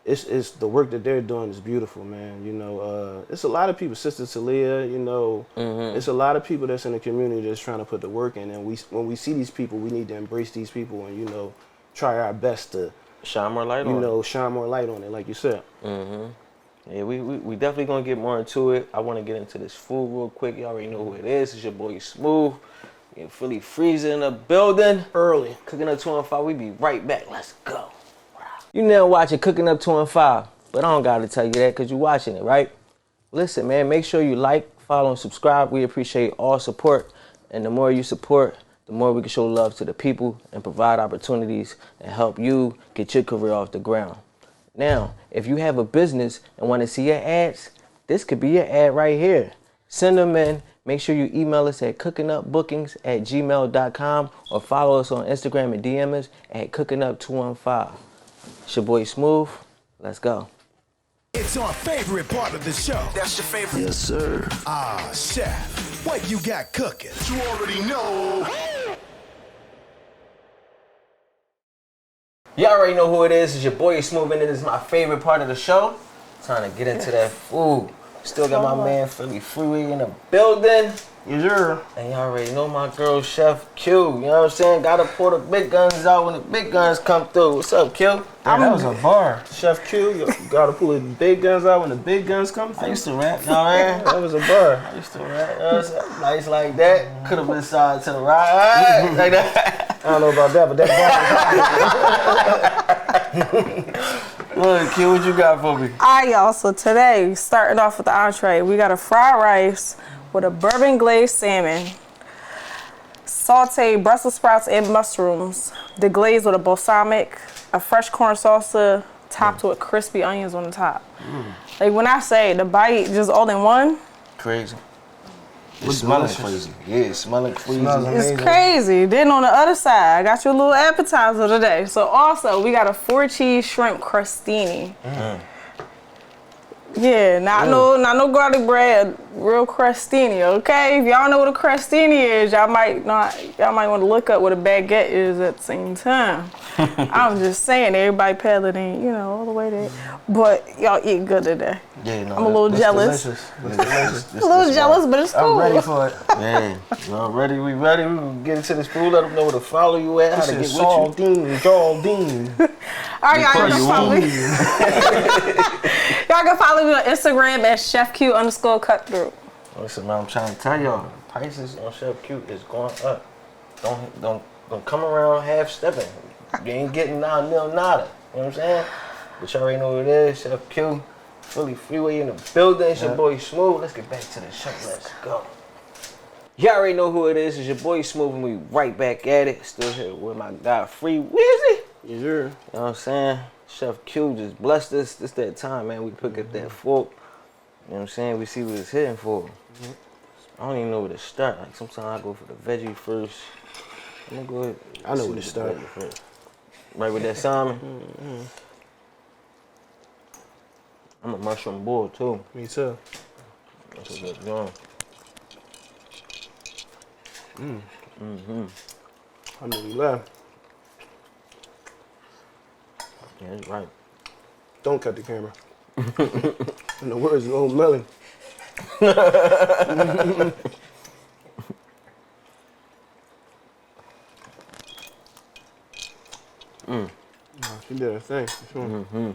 it's the work that they're doing is beautiful, man. You know, it's a lot of people, Sister Talia, you know, it's a lot of people that's in the community that's trying to put the work in. And when we see these people, we need to embrace these people and, you know, try our best to shine more light on it. You know, shine more light on it, like you said. Yeah, we definitely gonna get more into it. I want to get into this food real quick. You already know who it is. It's your boy Smooth. Philly Freezer in the building. Early. Cooking Up 215. We be right back. Let's go. You now watching Cooking Up 215, but I don't gotta tell you that because you're watching it, right? Listen, man, make sure you like, follow, and subscribe. We appreciate all support, and the more you support, the more we can show love to the people and provide opportunities and help you get your career off the ground. Now, if you have a business and want to see your ads, this could be your ad right here. Send them in. Make sure you email us at cookingupbookings@gmail.com or follow us on Instagram and DM us at cookingup215. It's your boy Smooth. Let's go. It's our favorite part of the show. That's your favorite? Yes, sir. Ah, chef, what you got cooking? You already know. You already know who it is. It's your boy Smooth, and it is my favorite part of the show. Trying to get into that food. Still got my man Philly Freeway in the building. Yes, sir. And y'all already know my girl Chef Q. You know what I'm saying? Gotta pull the big guns out when the big guns come through. What's up, Q? That was a bar. Chef Q, you gotta pull the big guns out when the big guns come through. I used to rap, you know what I mean? That was a bar. I used to rap, you know what I'm saying? Nice like that. Could have been side to the right, like that. I don't know about that, but that bar. Look, Q, what you got for me? All right, y'all. So today, starting off with the entree, we got a fried rice with a bourbon glazed salmon, sauteed Brussels sprouts and mushrooms, deglaze with a balsamic, a fresh corn salsa, topped with crispy onions on the top. Like when I say the bite just all in one. Crazy. It's smelling crazy. Yeah, it's smelling crazy. It's crazy. Then on the other side, I got you a little appetizer today. So also, we got a 4-cheese shrimp crostini. Yeah, not no garlic bread, real crostini, okay? If y'all know what a crostini is, y'all might want to look up what a baguette is at the same time. I'm just saying, everybody palate ain't, all the way there. But y'all eat good today. Yeah, no, I'm a little jealous. Delicious. Delicious. A little jealous, but it's cool. I'm ready for it. Man, y'all ready? We ready? We can get into this food. Let them know where to follow you at, how to get with you. Jardine. All right, y'all, follow me. Y'all can follow me on Instagram at chefq_cutthrough. Listen, man, I'm trying to tell y'all, prices on Chef Q is going up. Don't come around half stepping. You ain't getting nada. You know what I'm saying? But you already know what it is. Chef Q, Philly Freeway in the building. It's your boy Smooth. Let's get back to the show. Let's go. You already know who it is. It's your boy Smooth, and we right back at it. Still here with my guy Free Wizzy. Yes, sir. You know what I'm saying? Chef Q just blessed us. This that time, man. We pick up that fork. You know what I'm saying? We see what it's hitting for. I don't even know where to start. Like sometimes I go for the veggie first. I'm gonna go ahead. I know where to start. Right with that salmon. I'm a mushroom boy too. Me too. That's what that's doing. I know we left. Yeah, that's right. Don't cut the camera. In the words of old Melly. She did her thing. Sure.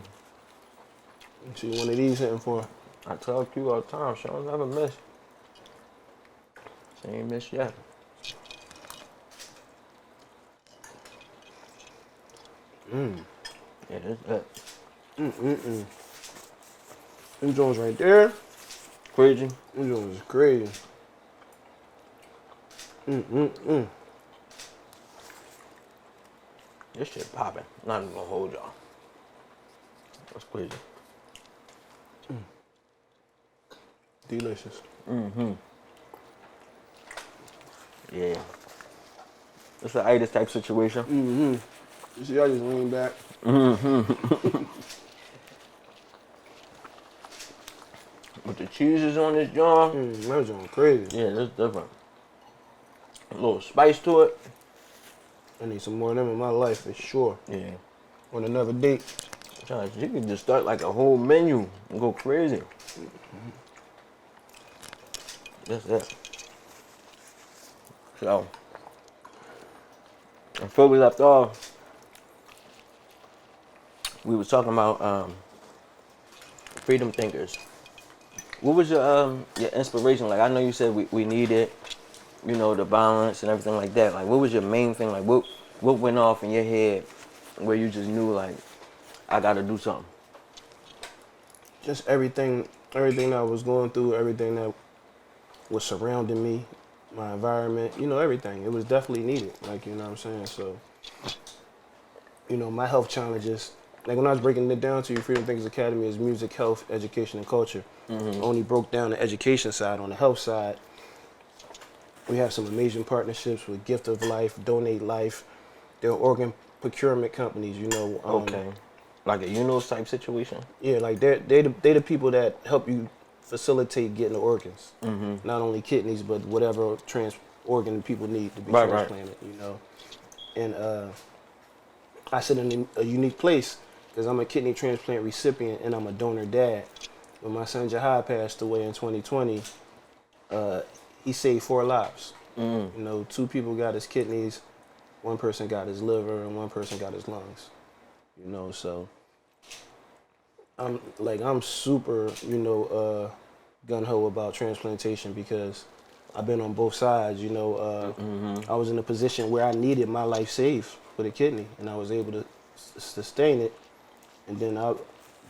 She one of these hitting for her. I tell Q all the time, she don't never miss. She ain't missed yet. Yeah, that's that. Them Jones right there. Crazy. Them Jones is crazy. This shit popping. Not even gonna hold y'all. That's crazy. Delicious. Yeah. It's an itis type situation. You see, I just lean back. With the cheeses on this joint. That Jones crazy. Yeah, that's different. A little spice to it. I need some more of them in my life for sure. Yeah. On another date. You can just start like a whole menu and go crazy. That's it. So, before we left off, we was talking about freedom thinkers. What was your inspiration? Like, I know you said we needed, you know, the balance and everything like that. Like, what was your main thing? Like, what went off in your head where you just knew, like, I gotta do something? Just everything that I was going through, everything that was surrounding me, my environment, you know, everything. It was definitely needed, like, you know what I'm saying? So, you know, my health challenges, like when I was breaking it down to you, Freedom Thinkers Academy is music, health, education, and culture. Only broke down the education side. On the health side, we have some amazing partnerships with Gift of Life, Donate Life. They're organ procurement companies, you know. Okay. Like a UNOS type situation? Yeah, like they the people that help you facilitate getting the organs. Not only kidneys, but whatever organ people need to be transplanted, you know. And I sit in a unique place because I'm a kidney transplant recipient and I'm a donor dad. When my son Jahad passed away in 2020, he saved 4 lives. You know, 2 people got his kidneys, 1 person got his liver, and 1 person got his lungs. You know, so I'm super, you know, gung-ho about transplantation because I've been on both sides, you know. I was in a position where I needed my life saved with a kidney, and I was able to sustain it. And then I've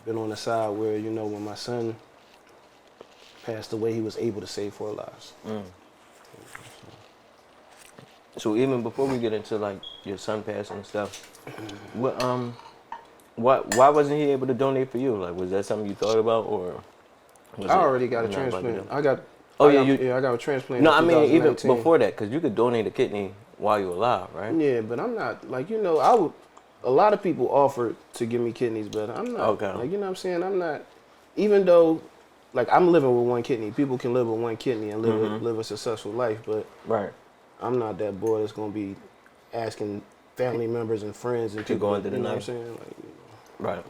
been on the side where, you know, when my son passed away, he was able to save 4 lives. So even before we get into like your son passing and stuff, why wasn't he able to donate for you? Like, was that something you thought about, or? I already got a transplant. I got a transplant. No, I mean even before that, because you could donate a kidney while you're alive, right? Yeah, but I'm not, like, you know, a lot of people offered to give me kidneys, but I'm not. Okay. Like, you know what I'm saying? I'm not, even though, like, I'm living with 1 kidney. People can live with 1 kidney and live a successful life, but I'm not that boy that's gonna be asking family members and friends and people, go into the you know night. what I'm saying? Like, you know. Right.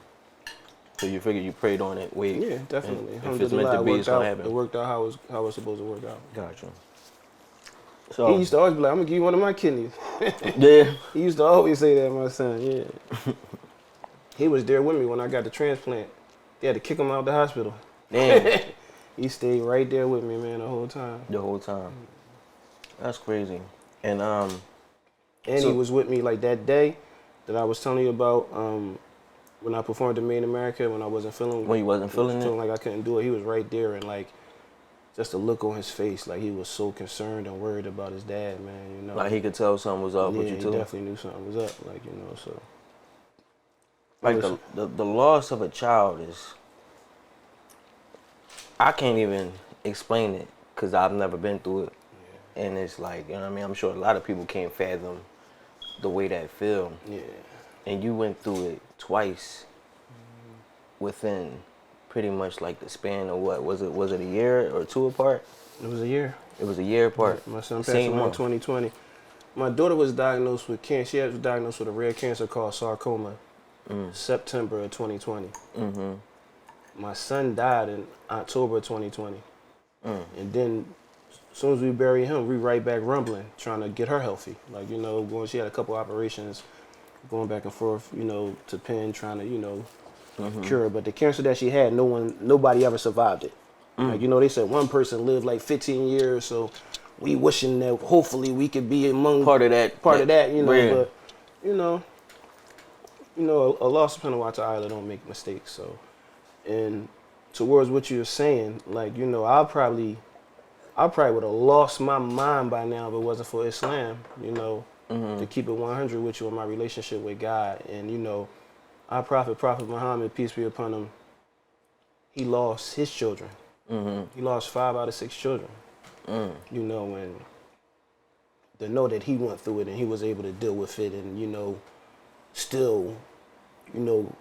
So you figure you prayed on it, wait. Yeah, definitely. If it's meant to be, it's gonna happen. It worked out how it was supposed to work out. Gotcha. So He used to always be like, I'm gonna give you 1 of my kidneys. yeah. He used to always say that, my son, yeah. He was there with me when I got the transplant. They had to kick him out the hospital. Damn. He stayed right there with me, man, the whole time. The whole time. That's crazy. And he was with me like that day that I was telling you about when I performed in Made in America when I wasn't feeling. When you wasn't feeling like I couldn't do it, he was right there and like just the look on his face, like he was so concerned and worried about his dad, man. You know, like he could tell something was up with you too. He definitely knew something was up, like you know. So like the loss of a child is, I can't even explain it because I've never been through it. Yeah. And it's like, you know what I mean? I'm sure a lot of people can't fathom the way that feel. Yeah. And you went through it twice within pretty much like the span of what? Was it a year or two apart? It was a year. It was a year apart. My son passed away in 2020. My daughter was diagnosed with cancer. She was diagnosed with a rare cancer called sarcoma. September of 2020. Mm-hmm. My son died in October of 2020. And then as soon as we bury him, we right back rumbling, trying to get her healthy. Like, you know, she had a couple operations, going back and forth, you know, to Penn, trying to, you know, cure her. But the cancer that she had, nobody ever survived it. Like, you know, they said one person lived like 15 years, so we wishing that hopefully we could be among part of that, you know. Yeah. But you know, Allah subhanahu wa ta'ala don't make mistakes. So, and towards what you're saying, like, you know, I probably would have lost my mind by now if it wasn't for Islam, you know, to keep it 100 with you in my relationship with God. And, you know, our Prophet Muhammad, peace be upon him, he lost his children. He lost 5 out of 6 children. You know, and to know that he went through it and he was able to deal with it and, you know, still, you know,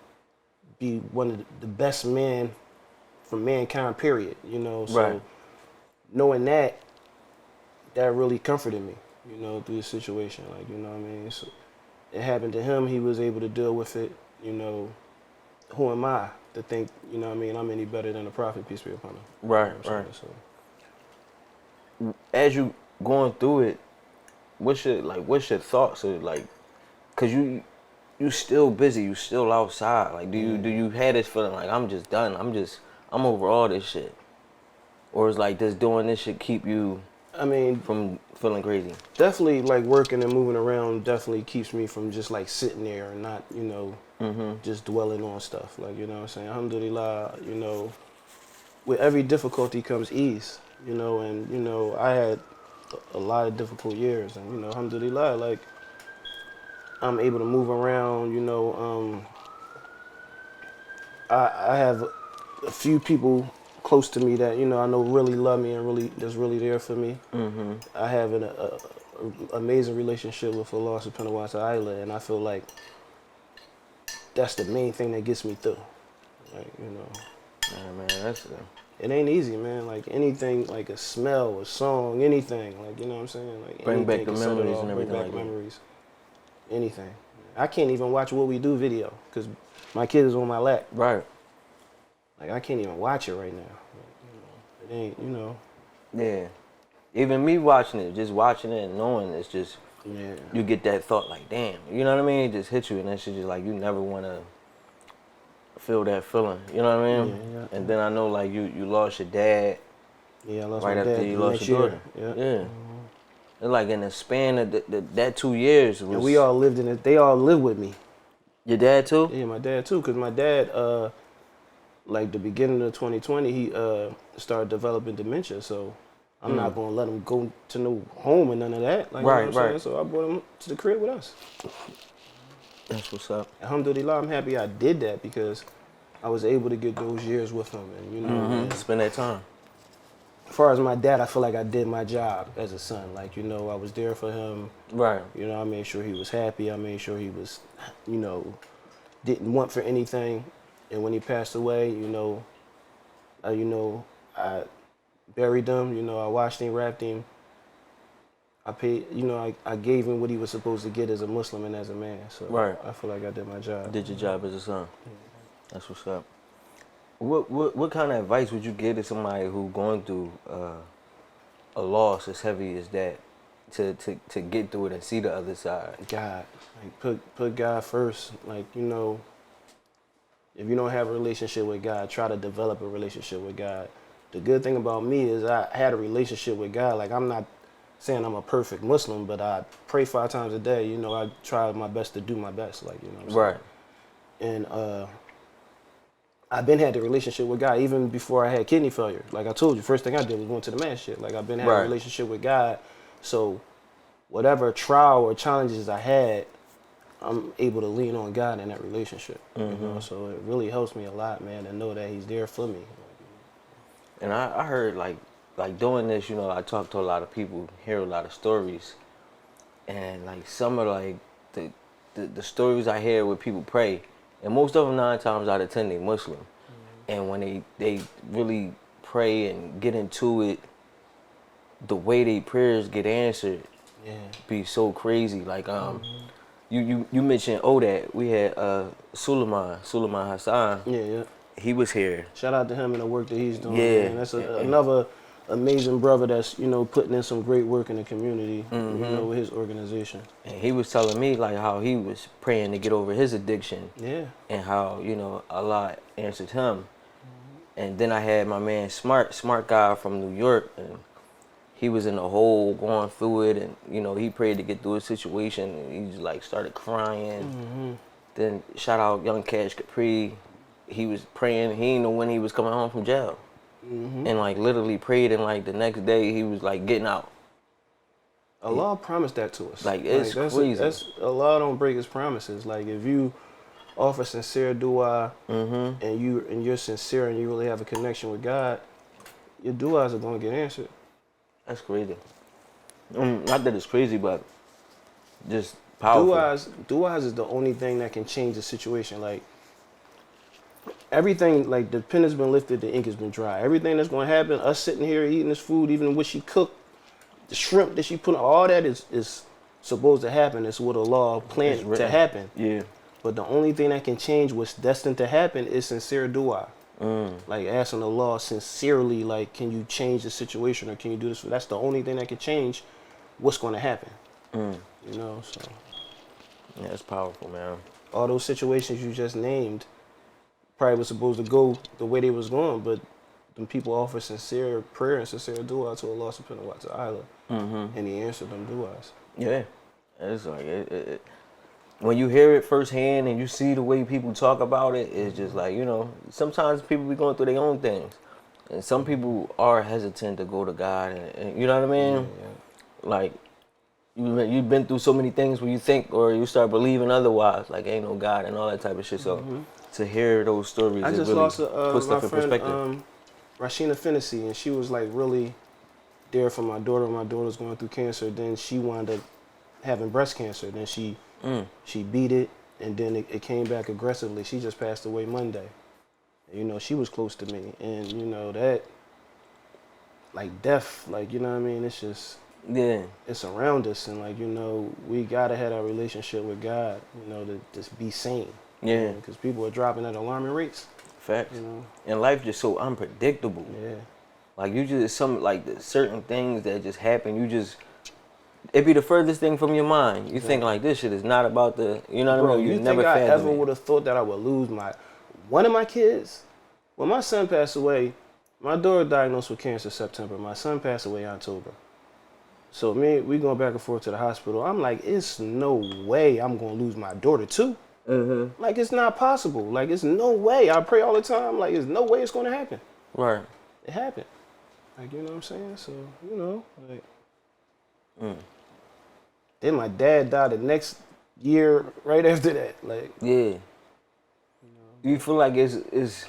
be one of the best men from mankind, period, you know. So knowing that really comforted me, you know, through the situation. Like, you know what I mean? So it happened to him, he was able to deal with it, you know. Who am I to think, you know what I mean, I'm any better than the Prophet, peace be upon him. Right, you know right. So, as you going through it, what's your thoughts of, like, cause you still busy, you still outside. Like, do you have this feeling like I'm just done, I'm over all this shit, or is like does doing this shit keep you? I mean, from feeling crazy. Definitely, like working and moving around definitely keeps me from just like sitting there and not, you know, just dwelling on stuff. Like, you know what I'm saying? Alhamdulillah, you know, with every difficulty comes ease, you know, and, you know, I had a lot of difficult years and, you know, alhamdulillah, like, I'm able to move around, you know, I have a few people close to me that, you know, I know really love me and really just really there for me. I have an amazing relationship with Allah subhanahu wa ta'ala, and I feel like that's the main thing that gets me through. Like, you know. Yeah, man, it ain't easy, man. Like anything, like a smell, a song, anything. Like, you know what I'm saying? Like bring back the memories and everything. Bring back memories. Anything. I can't even watch What We Do video because my kid is on my lap. Right. Like, I can't even watch it right now. Like, you know, it ain't, you know. Yeah. Even me watching it, just watching it and knowing it's just, yeah. You get that thought like, damn. You know what I mean? It just hits you and that shit just like, you never want to feel that feeling. You know what I mean? Yeah. And then I know, like, you lost your dad. Yeah, I lost right my after dad you lost your daughter. Yeah. And like in the span of that 2 years was... And we all lived in it. They all lived with me. Your dad too? Yeah, my dad too. Because my dad, like the beginning of 2020, he started developing dementia. So I'm not going to let him go to no home and none of that. Like, right, you know what I'm right. saying? So I brought him to the crib with us. That's what's up. Alhamdulillah, I'm happy I did that because I was able to get those years with him. And, you know, spend that time. As far as my dad, I feel like I did my job as a son. Like, you know, I was there for him. Right. You know, I made sure he was happy. I made sure he was, you know, didn't want for anything. And when he passed away, you know, I buried him. You know, I washed him, wrapped him. I paid, you know, I gave him what he was supposed to get as a Muslim and as a man. So right. I feel like I did my job. Did your job as a son. That's what's up. What kind of advice would you give to somebody who going through a loss as heavy as that to get through it and see the other side? God, like put God first. Like, you know, if you don't have a relationship with God, try to develop a relationship with God. The good thing about me is I had a relationship with God. Like, I'm not saying I'm a perfect Muslim, but I pray 5 times a day. You know, I try my best to do my best. Like, you know what I'm saying? Right. And I've been had a relationship with God even before I had kidney failure. Like I told you, first thing I did was went to the mass shit. Like, I've been having a relationship with God. So whatever trial or challenges I had, I'm able to lean on God in that relationship. You know, so it really helps me a lot, man, to know that He's there for me. And I heard like doing this, you know, I talk to a lot of people, hear a lot of stories, and like some of like the stories I hear where people pray, and most of them 9 times out of 10 they Muslim, and when they really pray and get into it, the way they prayers get answered, be so crazy. Like you mentioned that we had Suleiman Hassan. Yeah. He was here. Shout out to him and the work that he's doing. Yeah. Man. That's another amazing brother that's, you know, putting in some great work in the community, you know, with his organization. And he was telling me like how he was praying to get over his addiction. Yeah. And how, you know, Allah answered him. And then I had my man Smart guy from New York, and he was in the hole going through it, and you know, he prayed to get through his situation, and he just like started crying. Then shout out Young Cash Capri. He was praying. He didn't know when he was coming home from jail, and like literally prayed, and like the next day he was like getting out. Allah promised that to us. Like it's crazy. Allah don't break His promises. Like if you offer sincere dua and you're sincere and you really have a connection with God, your duas are gonna get answered. That's crazy. Not that it's crazy, but just powerful. Duas is the only thing that can change the situation. Like everything, like the pen has been lifted, the ink has been dry. Everything that's going to happen, us sitting here eating this food, even what she cooked, the shrimp that she put on, all that is supposed to happen. It's what Allah planned to happen. Yeah. But the only thing that can change what's destined to happen is sincere dua. Like asking Allah sincerely, like, can you change the situation or can you do this? That's the only thing that can change what's going to happen. You know, so. Yeah, it's powerful, man. All those situations you just named probably was supposed to go the way they was going, but them people offer sincere prayer and sincere dua to Allah subhanahu wa ta'ala, and He answered them duas. Yeah, it's like when you hear it firsthand and you see the way people talk about it, it's just like, you know, sometimes people be going through their own things, and some people are hesitant to go to God, and you know what I mean? Yeah. Like you've been through so many things where you think or you start believing otherwise, like ain't no God and all that type of shit. So to hear those stories, I just really lost puts stuff my in friend perspective. Rashina Finnessy, and she was like really there for my daughter. My daughter's going through cancer. Then she wound up having breast cancer. Then she beat it, and then it came back aggressively. She just passed away Monday. You know, she was close to me, and you know that, like death, like, you know what I mean. It's just it's around us, and like, you know, we gotta have our relationship with God. You know, to just be sane. Yeah, because people are dropping at alarming rates. Facts. You know, and life just so unpredictable. Yeah, like you just certain things that just happen. You just it be the furthest thing from your mind. You think like this shit is not about the. You know what I mean? You never think I ever would have thought that I would lose one of my kids? When my son passed away, my daughter diagnosed with cancer September. My son passed away in October. So we going back and forth to the hospital. I'm like, it's no way I'm gonna lose my daughter too. Like, it's not possible. Like, it's no way. I pray all the time. Like, there's no way it's gonna happen. Right. It happened. Like, you know what I'm saying? So, you know, like. Then my dad died the next year right after that. Like. Yeah. Do you feel like it's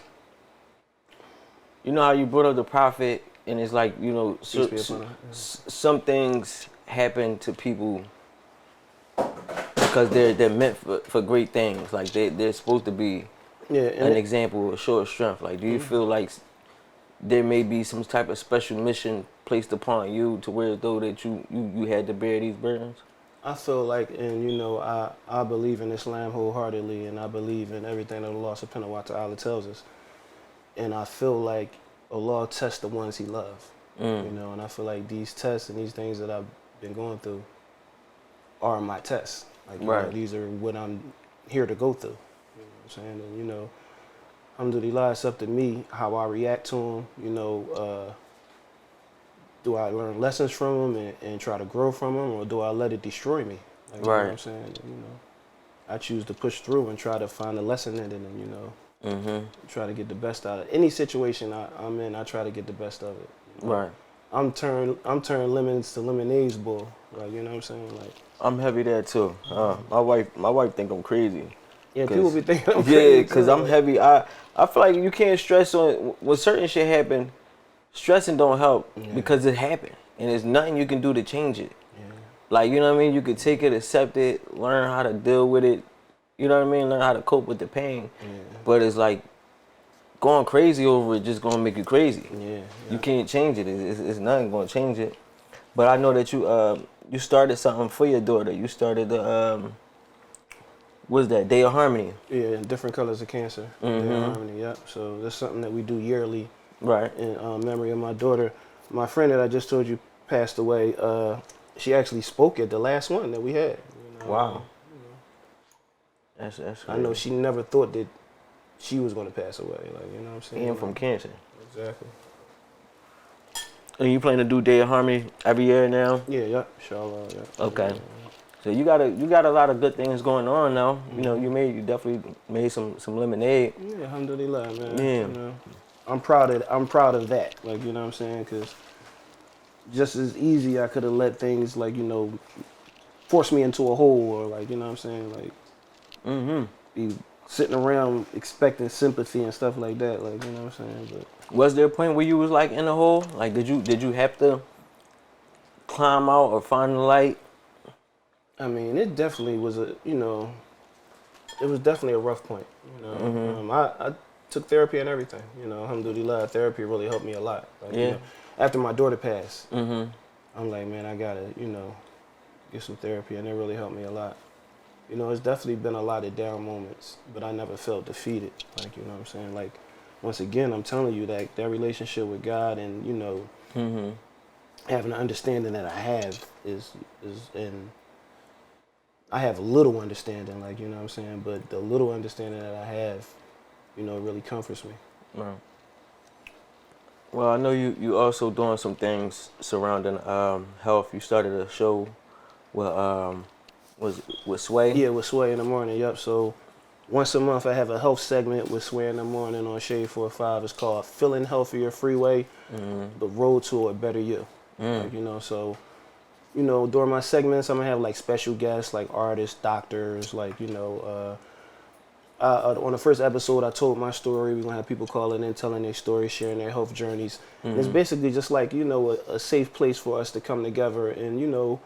you know how you brought up the prophet, and it's like, you know, some things happen to people because they're meant for great things. Like they're supposed to be an example, a show of strength. Like, do you feel like there may be some type of special mission placed upon you to where though that you had to bear these burdens? I feel like, and you know, I believe in Islam wholeheartedly, and I believe in everything that Allah subhanahu wa ta'ala tells us. And I feel like Allah tests the ones He loves, you know, and I feel like these tests and these things that I've been going through are my tests. Like, you know, these are what I'm here to go through. You know what I'm saying? And, you know, alhamdulillah, it's up to me how I react to them. You know, do I learn lessons from them and try to grow from them, or do I let it destroy me? Like, you know what I'm saying? You know, I choose to push through and try to find a lesson in it, and you know, try to get the best out of it. Any situation I'm in. I try to get the best of it. You know? Right. I'm turning lemons to lemonades, boy. Like, you know what I'm saying? Like, I'm heavy there too. My wife think I'm crazy. Yeah, people be thinking I'm crazy. Yeah, because I'm heavy. I feel like you can't stress on when certain shit happen. Stressing don't help because it happened, and there's nothing you can do to change it. Yeah. Like, you know what I mean? You could take it, accept it, learn how to deal with it. You know what I mean? Learn how to cope with the pain. Yeah. But it's like going crazy over it just gonna make you crazy. Yeah. You can't change it. It's nothing gonna change it. But I know that you started something for your daughter. You started the what's that? Day of Harmony. Yeah, Different Colors of Cancer. Day of Harmony. Yep. So that's something that we do yearly. Right. In memory of my daughter. My friend that I just told you passed away. She actually spoke at the last one that we had. You know? Wow. You know. That's crazy. I know she never thought that she was going to pass away. Like, you know what I'm saying? And from cancer. Exactly. And you plan to do Day of Harmony every year now? Yeah, inshallah. Yeah. Okay. So you got a lot of good things going on now. You know, you definitely made some lemonade. Yeah, alhamdulillah, man. Yeah. You know, I'm proud of that. Like, you know what I'm saying? Because just as easy, I could have let things, like, you know, force me into a hole, or, like, you know what I'm saying? Like, be sitting around expecting sympathy and stuff like that. Like, you know what I'm saying? But was there a point where you was like in a hole? Like, did you have to climb out or find the light? I mean, it definitely was it was definitely a rough point. You know, I took therapy and everything. You know, alhamdulillah, therapy really helped me a lot. Like, you know, after my daughter passed, I'm like, man, I gotta, you know, get some therapy, and it really helped me a lot. You know, it's definitely been a lot of down moments, but I never felt defeated. Like, you know what I'm saying? Like, once again, I'm telling you that relationship with God, and, you know, having an understanding that I have is and I have a little understanding, like, you know what I'm saying? But the little understanding that I have, you know, really comforts me. Right. Well, I know you also doing some things surrounding health. You started a show with Sway? Yeah, with Sway in the morning, yep. So once a month I have a health segment with Sway in the morning on Shade 45. It's called Philadelphia Freeway, the road to a better you. Like, you know, so, you know, during my segments, I'm gonna have like special guests, like artists, doctors, like, you know, on the first episode, I told my story. We're gonna have people calling in, telling their stories, sharing their health journeys. And it's basically just like, you know, a safe place for us to come together and, you know,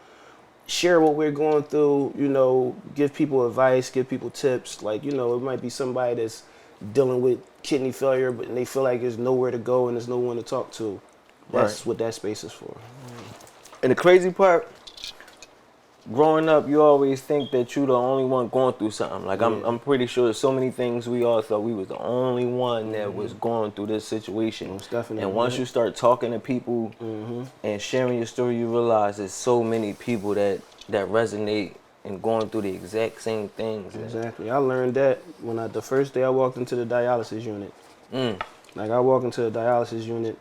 share what we're going through, you know, give people advice, give people tips. Like, you know, it might be somebody that's dealing with kidney failure, but they feel like there's nowhere to go and there's no one to talk to. That's what that space is for. And the crazy part, growing up, you always think that you're the only one going through something. Like, I'm pretty sure there's so many things we all thought we was the only one that was going through this situation. Most definitely. And once you start talking to people and sharing your story, you realize there's so many people that resonate and going through the exact same things. Exactly. I learned that when the first day I walked into the dialysis unit. Like, I walked into the dialysis unit,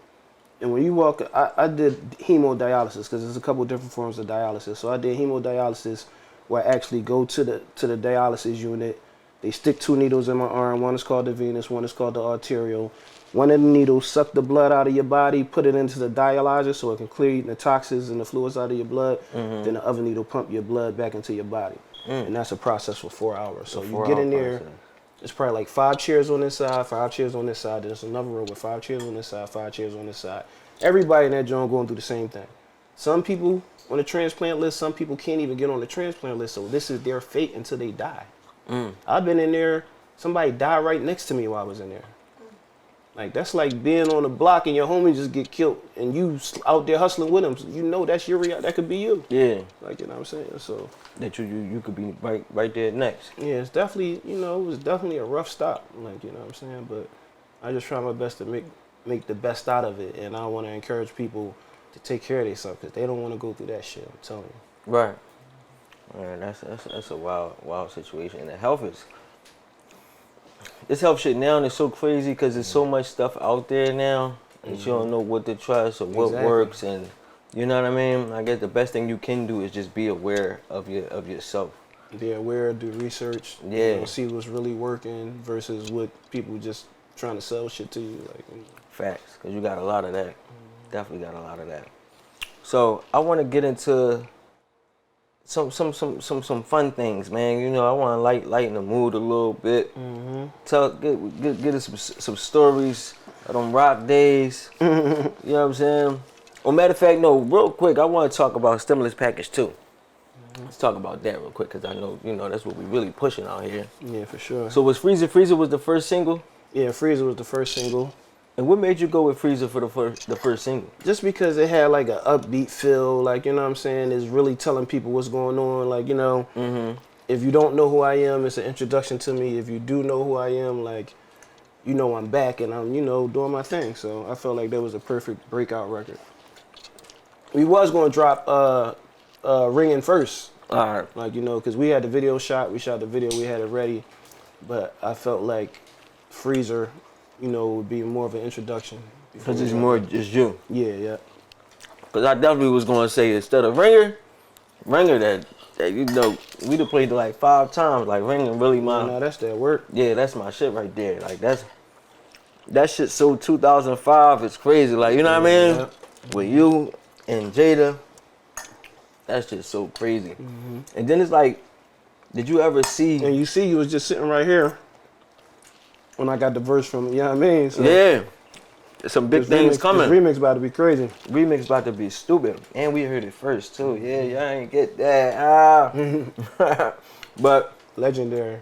and when you walk, I did hemodialysis because there's a couple different forms of dialysis. So I did hemodialysis, where I actually go to the dialysis unit. They stick 2 needles in my arm. One is called the venous, one is called the arterial. One of the needles suck the blood out of your body, put it into the dialyzer so it can clear the toxins and the fluids out of your blood. Then the other needle pump your blood back into your body. And that's a process for 4 hours. So you get in there. It's probably like 5 chairs on this side, 5 chairs on this side. There's another row with 5 chairs on this side, 5 chairs on this side. Everybody in that joint going through the same thing. Some people on the transplant list, some people can't even get on the transplant list. So this is their fate until they die. I've been in there, somebody died right next to me while I was in there. Like, that's like being on the block and your homie just get killed and you out there hustling with him. So you know that's that could be you. Yeah. Like, you know what I'm saying? So that you could be right there next. Yeah, it's definitely, you know, it was definitely a rough stop. Like, you know what I'm saying? But I just try my best to make the best out of it, and I want to encourage people to take care of themselves because they don't want to go through that shit. I'm telling you. Right. Man, that's a wild situation, and the health this health shit now is so crazy because there's so much stuff out there now that you don't know what to trust or what works, and you know what I mean. I guess the best thing you can do is just be aware of yourself. Be aware, do research, see what's really working versus what people just trying to sell shit to you. Like, facts, because you got a lot of that. Definitely got a lot of that. So I want to get into some fun things, man. You know, I want to lighten the mood a little bit. Get us some stories of them rock days. You know what I'm saying? Well, matter of fact, no, real quick, I want to talk about stimulus package 2. Let's talk about that real quick, because I know, you know, that's what we really pushing out here. Yeah, for sure. So was Freezer was the first single? Yeah, Freezer was the first single. And what made you go with Freezer for the first single? Just because it had like an upbeat feel, like, you know what I'm saying, it's really telling people what's going on. Like, you know, if you don't know who I am, it's an introduction to me. If you do know who I am, like, you know I'm back and I'm, you know, doing my thing. So I felt like that was a perfect breakout record. We was going to drop Ringing first. All right. Like, you know, because we had the video shot. We shot the video. We had it ready. But I felt like Freezer, you know, would be more of an introduction. Because it's more just you. Yeah. Because I definitely was going to say, instead of Ringer that, you know, we'd have played it like 5 times. Like, Ringer really my... No, that's that work. Yeah, that's my shit right there. Like, that shit so 2005, it's crazy. Like, you know what I mean? Yeah. With you and Jada, that's just so crazy. And then it's like, did you ever see... And you see, you was just sitting right here when I got the verse from, you know what I mean? So yeah. Some big things coming. This remix about to be crazy. Remix about to be stupid. And we heard it first, too. Yeah, y'all ain't get that. But... Legendary.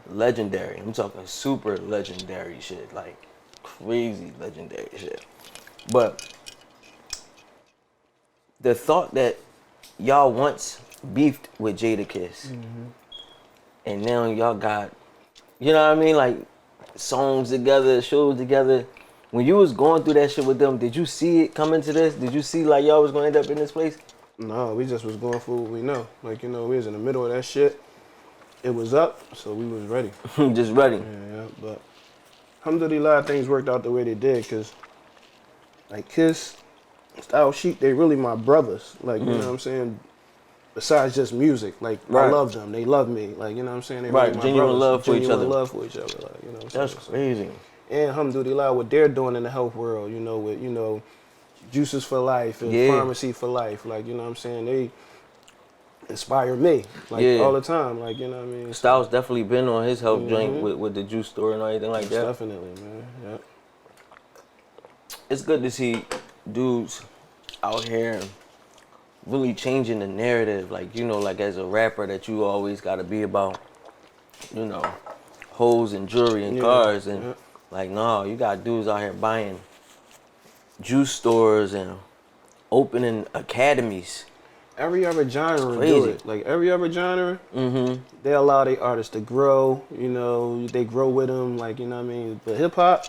I'm talking super legendary shit. Like, crazy legendary shit. But... the thought that y'all once beefed with Jadakiss, and now y'all got, you know what I mean, like songs together, shows together. When you was going through that shit with them, did you see it coming to this? Did you see like y'all was gonna end up in this place? No, we just was going for what we know. Like, you know, we was in the middle of that shit. It was up, so we was ready. Just ready. Yeah, but alhamdulillah, things worked out the way they did, because like Kiss, Style Sheep, they really my brothers. Like, you know what I'm saying? Besides just music, like, I love them. They love me. Like, you know what I'm saying? They really my genuine brothers. love for each other. Genuine love for each other. Like, you know what I'm That's saying? crazy. And alhamdulillah, what they're doing in the health world, you know, with, you know, Juices for Life and Pharmacy for Life. Like, you know what I'm saying? They inspire me, like, all the time. Like, you know what I mean? Styles definitely been on his health joint with the juice store and everything like that. Definitely, man. Yeah. It's good to see dudes out here really changing the narrative, like, you know, like as a rapper that you always got to be about, you know, hoes and jewelry and cars, and like, no, you got dudes out here buying juice stores and opening academies. Every other genre do it. Like, every other genre, they allow their artists to grow, you know, they grow with them, like, you know what I mean? But hip-hop,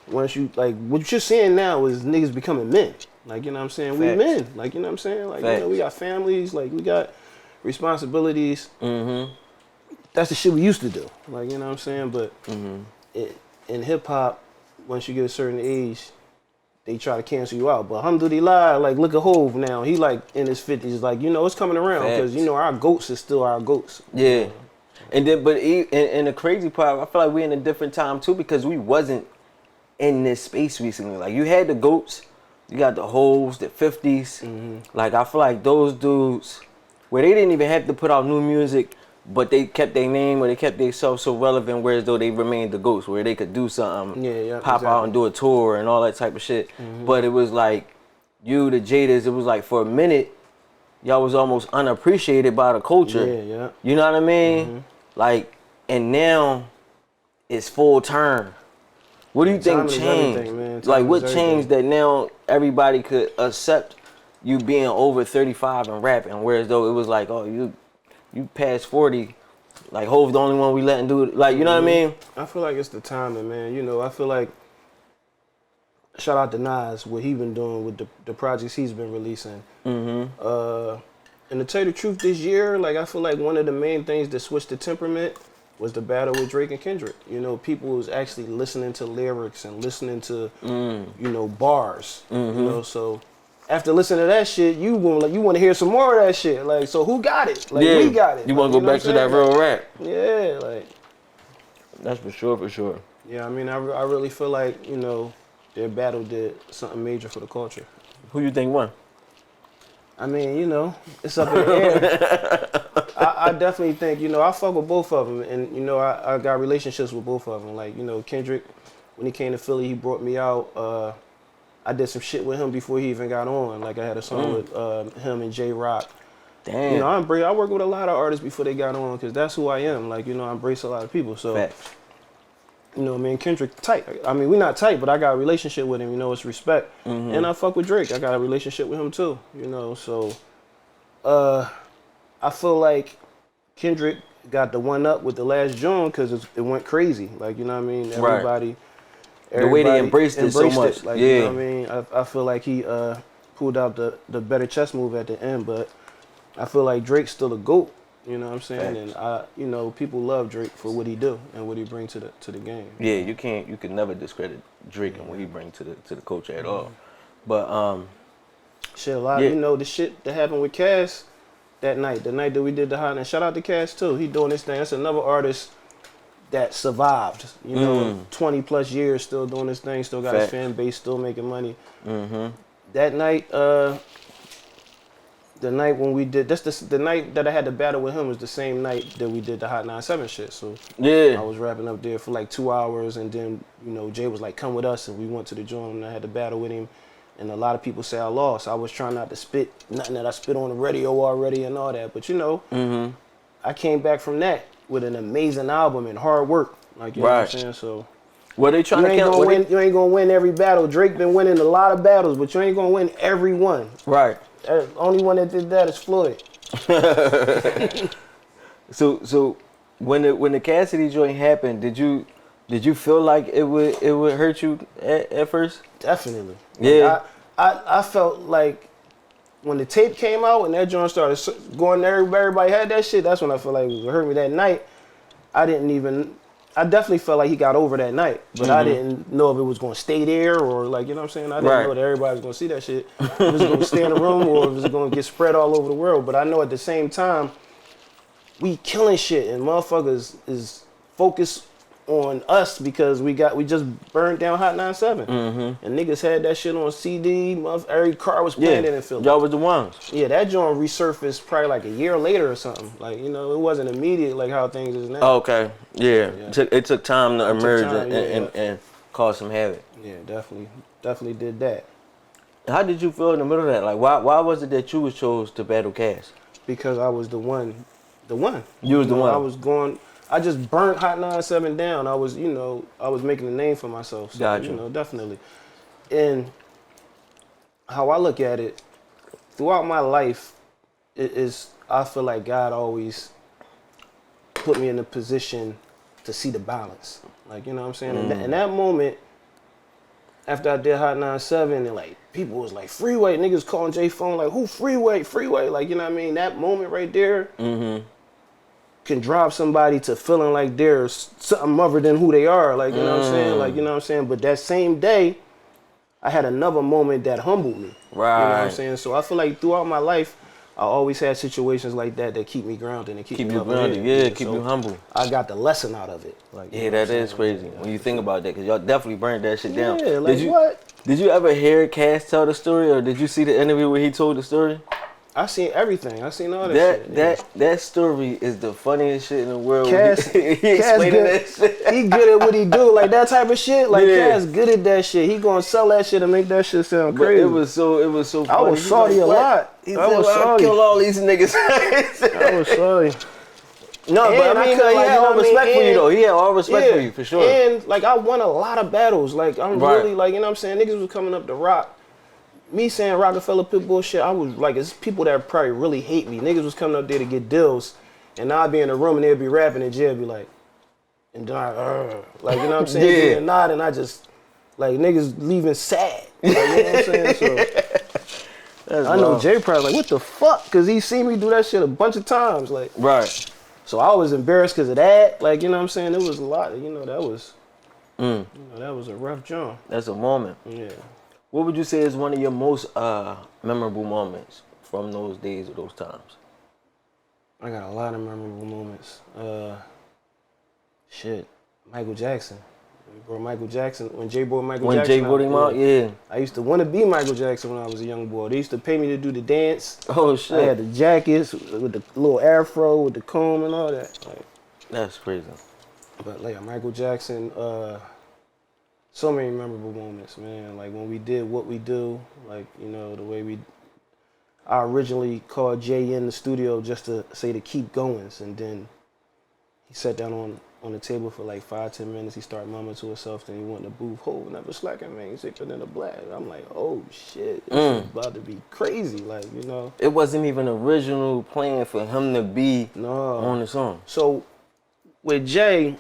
once you, like, what you're seeing now is niggas becoming men. Like, you know what I'm saying? We men. Like, you know what I'm saying? Like, you know, we got families. Like, we got responsibilities. That's the shit we used to do. Like, you know what I'm saying? But in hip-hop, once you get a certain age, they try to cancel you out. But alhamdulillah, like, look at Hov now. He, like, in his 50s. Like, you know, it's coming around. Because, you know, our goats is still our goats. Yeah. And then, but and the crazy part, I feel like we're in a different time, too, because we wasn't in this space recently. Like, you had the goats. You got the Hovs, the 50s. Like, I feel like those dudes, where they didn't even have to put out new music, but they kept their name or they kept themselves so relevant, whereas though they remained the ghosts, where they could do something, pop out and do a tour and all that type of shit. But it was like, you, the Jadas, it was like for a minute, y'all was almost unappreciated by the culture. You know what I mean? Like, and now it's full turn. What do you think changed? Like, what changed that now everybody could accept you being over 35 and rapping, whereas though it was like, oh, you past 40, like Hov the only one we letting do it. Like, you know what I mean? I feel like it's the timing, man. You know, I feel like, shout out to Nas, what he been doing with the projects he's been releasing. And to tell you the truth, this year, like, I feel like one of the main things that switched the temperament was the battle with Drake and Kendrick. You know, people was actually listening to lyrics and listening to, you know, bars. You know, so after listening to that shit, you want to hear some more of that shit. Like, so who got it? Like, we got it. You want to go back to that real rap? Yeah, like. That's for sure. Yeah, I mean, I really feel like, you know, their battle did something major for the culture. Who you think won? I mean, you know, it's up in the air. I definitely think, you know, I fuck with both of them. And, you know, I got relationships with both of them. Like, you know, Kendrick, when he came to Philly, he brought me out. I did some shit with him before he even got on. Like, I had a song with him and J-Rock. Damn. You know, I work with a lot of artists before they got on because that's who I am. Like, you know, I embrace a lot of people. So, Facts. you know, me and Kendrick tight. I mean, we're not tight, but I got a relationship with him. You know, it's respect. And I fuck with Drake. I got a relationship with him too. You know, so I feel like Kendrick got the one up with the last joint because it went crazy. Like, you know what I mean? Everybody the way they embraced it so much. Like, you know what I mean? I feel like he pulled out the better chess move at the end, but I feel like Drake's still a GOAT. You know what I'm saying? Facts. And you know, people love Drake for what he do and what he brings to the game. Yeah, you can never discredit Drake and what he brings to the culture at all. But shit, a lot. You know, the shit that happened with Cass that night, the night that we did the hot, and shout out to Cass too. He doing this thing. That's another artist that survived. You know, 20 plus years still doing this thing, still got his fan base, still making money. That night, the night when we did the night that I had the battle with him was the same night that we did the Hot 97 shit. So I was rapping up there for like 2 hours, and then, you know, Jay was like, "Come with us," and we went to the joint, and I had the battle with him. And a lot of people say I lost. I was trying not to spit nothing that I spit on the radio already and all that. But, you know, I came back from that with an amazing album and hard work. Like, you know what I'm saying? So were they trying to count? You ain't gonna win every battle. Drake been winning a lot of battles, but you ain't gonna win every one. Right. The only one that did that is Floyd. So when the Cassidy joint happened, did you feel like it would hurt you at first? Definitely. Yeah. Like, I felt like when the tape came out and that joint started going there, everybody had that shit. That's when I felt like it hurt me that night. I definitely felt like he got over that night, but I didn't know if it was going to stay there or, like, you know what I'm saying? I didn't know that everybody was going to see that shit. If it was going to stay in the room or if it was going to get spread all over the world. But I know at the same time, we killing shit and motherfuckers is focused on us because we just burned down Hot 97. And niggas had that shit on CD. Every car was playing it in Philly. Y'all was the ones. Yeah, that joint resurfaced probably like a year later or something. Like, you know, it wasn't immediate like how things is now. Okay. Yeah. It took time to emerge and cause some havoc. Yeah, definitely did that. How did you feel in the middle of that? Like, why was it that you was chose to battle Cass? Because I was the one. You was the one. I just burnt Hot 97 down. I was making a name for myself. So, Gotcha. You know, definitely. And how I look at it, throughout my life, I feel like God always put me in a position to see the balance. Like, you know what I'm saying? In that moment, after I did Hot 97, and like people was like, Freeway, niggas calling Jay phone like, who Freeway? Like, you know what I mean? That moment right there can drive somebody to feeling like they're something other than who they are. Like, you know what I'm saying? Like, you know what I'm saying? But that same day, I had another moment that humbled me. Right. You know what I'm saying? So I feel like throughout my life, I always had situations like that keep me grounded and keep me grounded. Yeah, keep you humble. I got the lesson out of it. Like, yeah, that is crazy when you think about that, because y'all definitely burned that shit down. Yeah, like what? Did you ever hear Cass tell the story, or did you see the interview where he told the story? I seen everything. I seen all that shit. That story is the funniest shit in the world. Cass, he explaining that shit. He good at what he do, like that type of shit. Like Cass good at that shit. He gonna sell that shit and make that shit sound crazy. It was so funny. I was salty a lot. I was salty. Kill all these niggas. I was salty. No, but I mean, he had all respect for you though. He had all respect for you for sure. And like I won a lot of battles. Like I'm really like, you know what I'm saying? Niggas was coming up to Roc. Me saying Roc-A-Fella Pitbull shit, I was like, it's people that probably really hate me. Niggas was coming up there to get deals, and I'd be in the room and they'd be rapping, and Jay'd be like, and then like, you know what I'm saying? Yeah. And nod, and I just, like, niggas leaving sad. Like, you know what I'm saying? So I know Jay probably like, what the fuck? Because he seen me do that shit a bunch of times. Like, right. So I was embarrassed because of that. Like, you know what I'm saying? It was a lot. You know, that was, that was a rough jump. That's a moment. Yeah. What would you say is one of your most memorable moments from those days or those times? I got a lot of memorable moments. Michael Jackson. When Jay brought Michael Jackson. When Jay brought him out, yeah. I used to want to be Michael Jackson when I was a young boy. They used to pay me to do the dance. Oh shit. I had the jackets with the little afro, with the comb and all that. Like, that's crazy. But like Michael Jackson, so many memorable moments, man. Like when we did What We Do, like, you know, the way I originally called Jay in the studio just to say to keep going, and then he sat down on the table for like 5-10 minutes. He started mumbling to himself. Then he went in the booth. "Ho, never slacking, man. He's sicker than a black." I'm like, oh shit, this is about to be crazy. Like, you know, it wasn't even original plan for him to be on the song. So with Jay,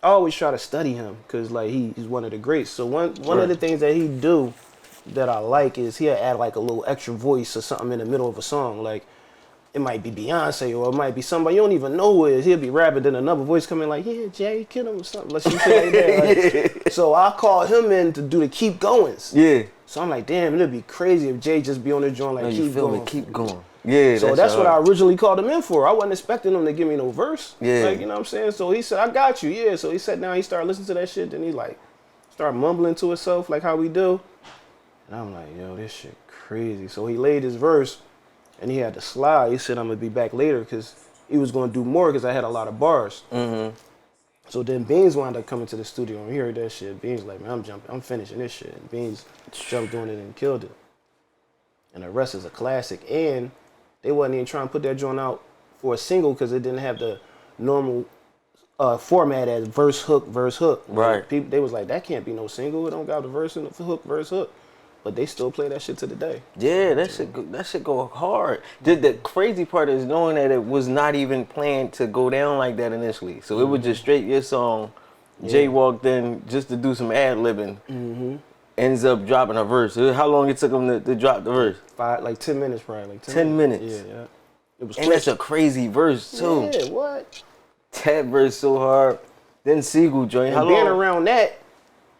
I always try to study him because like he's one of the greats. So one of the things that he do that I like is he'll add like a little extra voice or something in the middle of a song. Like, it might be Beyonce or it might be somebody you don't even know who it is. He'll be rapping, then another voice come in like, "Yeah, Jay, kill him," or something. Like some shit like that. Like, so I called him in to do the keep goings. Yeah. So I'm like, damn, it'd be crazy if Jay just be on the joint like, keep going. Keep going. Yeah. So that's what I originally called him in for. I wasn't expecting him to give me no verse. Yeah. Like, you know what I'm saying? So he said, "I got you." Yeah. So he sat down, he started listening to that shit, then he like started mumbling to himself like how we do. And I'm like, yo, this shit crazy. So he laid his verse. And he had to slide. He said, "I'm going to be back later," because he was going to do more because I had a lot of bars. Mm-hmm. So then Beans wound up coming to the studio and he heard that shit. Beans like, "Man, I'm finishing this shit." And Beans jumped on it and killed it. And the rest is a classic. And they wasn't even trying to put that joint out for a single because it didn't have the normal format as verse, hook, verse, hook. Right. People, they was like, that can't be no single. It don't got the verse and the hook, verse, hook. But they still play that shit to the day. Yeah, that shit go hard. The crazy part is knowing that it was not even planned to go down like that initially. So it was just straight your song. Yeah. Jay walked in just to do some ad-libbing. Mm-hmm. Ends up dropping a verse. How long it took him to drop the verse? 10 minutes probably. Like 10 minutes. Yeah. It was and that's a crazy verse too. Yeah, what? That verse so hard. Then Sigel joined. And being around that,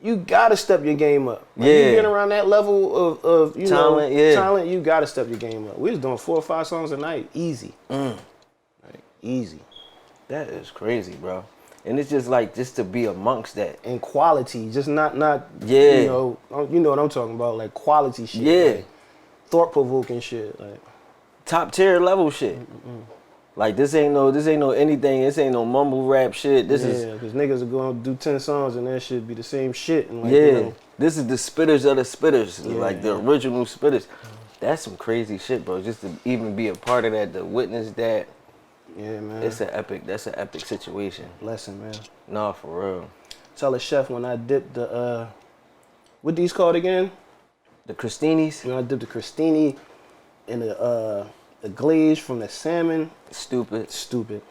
you gotta step your game up. Like, yeah. You being around that level of talent, talent, you gotta step your game up. We was doing 4 or 5 songs a night, easy. Like, easy. That is crazy, bro. And it's just like just to be amongst that. And quality, just not yeah. You know what I'm talking about, like quality shit. Yeah. Like, thought-provoking shit. Like top tier level shit. Like this ain't no anything. This ain't no mumble rap shit. This is because niggas are going to do 10 songs and that shit be the same shit. And like, yeah, you know, this is the spitters of the spitters, like the original spitters. That's some crazy shit, bro. Just to even be a part of that, to witness that. Yeah, man. That's an epic situation. Lesson, man. Nah, for real. Tell the chef when I dipped the what these called again? The crostinis. When I dipped the crostini in the glaze from the salmon. Stupid.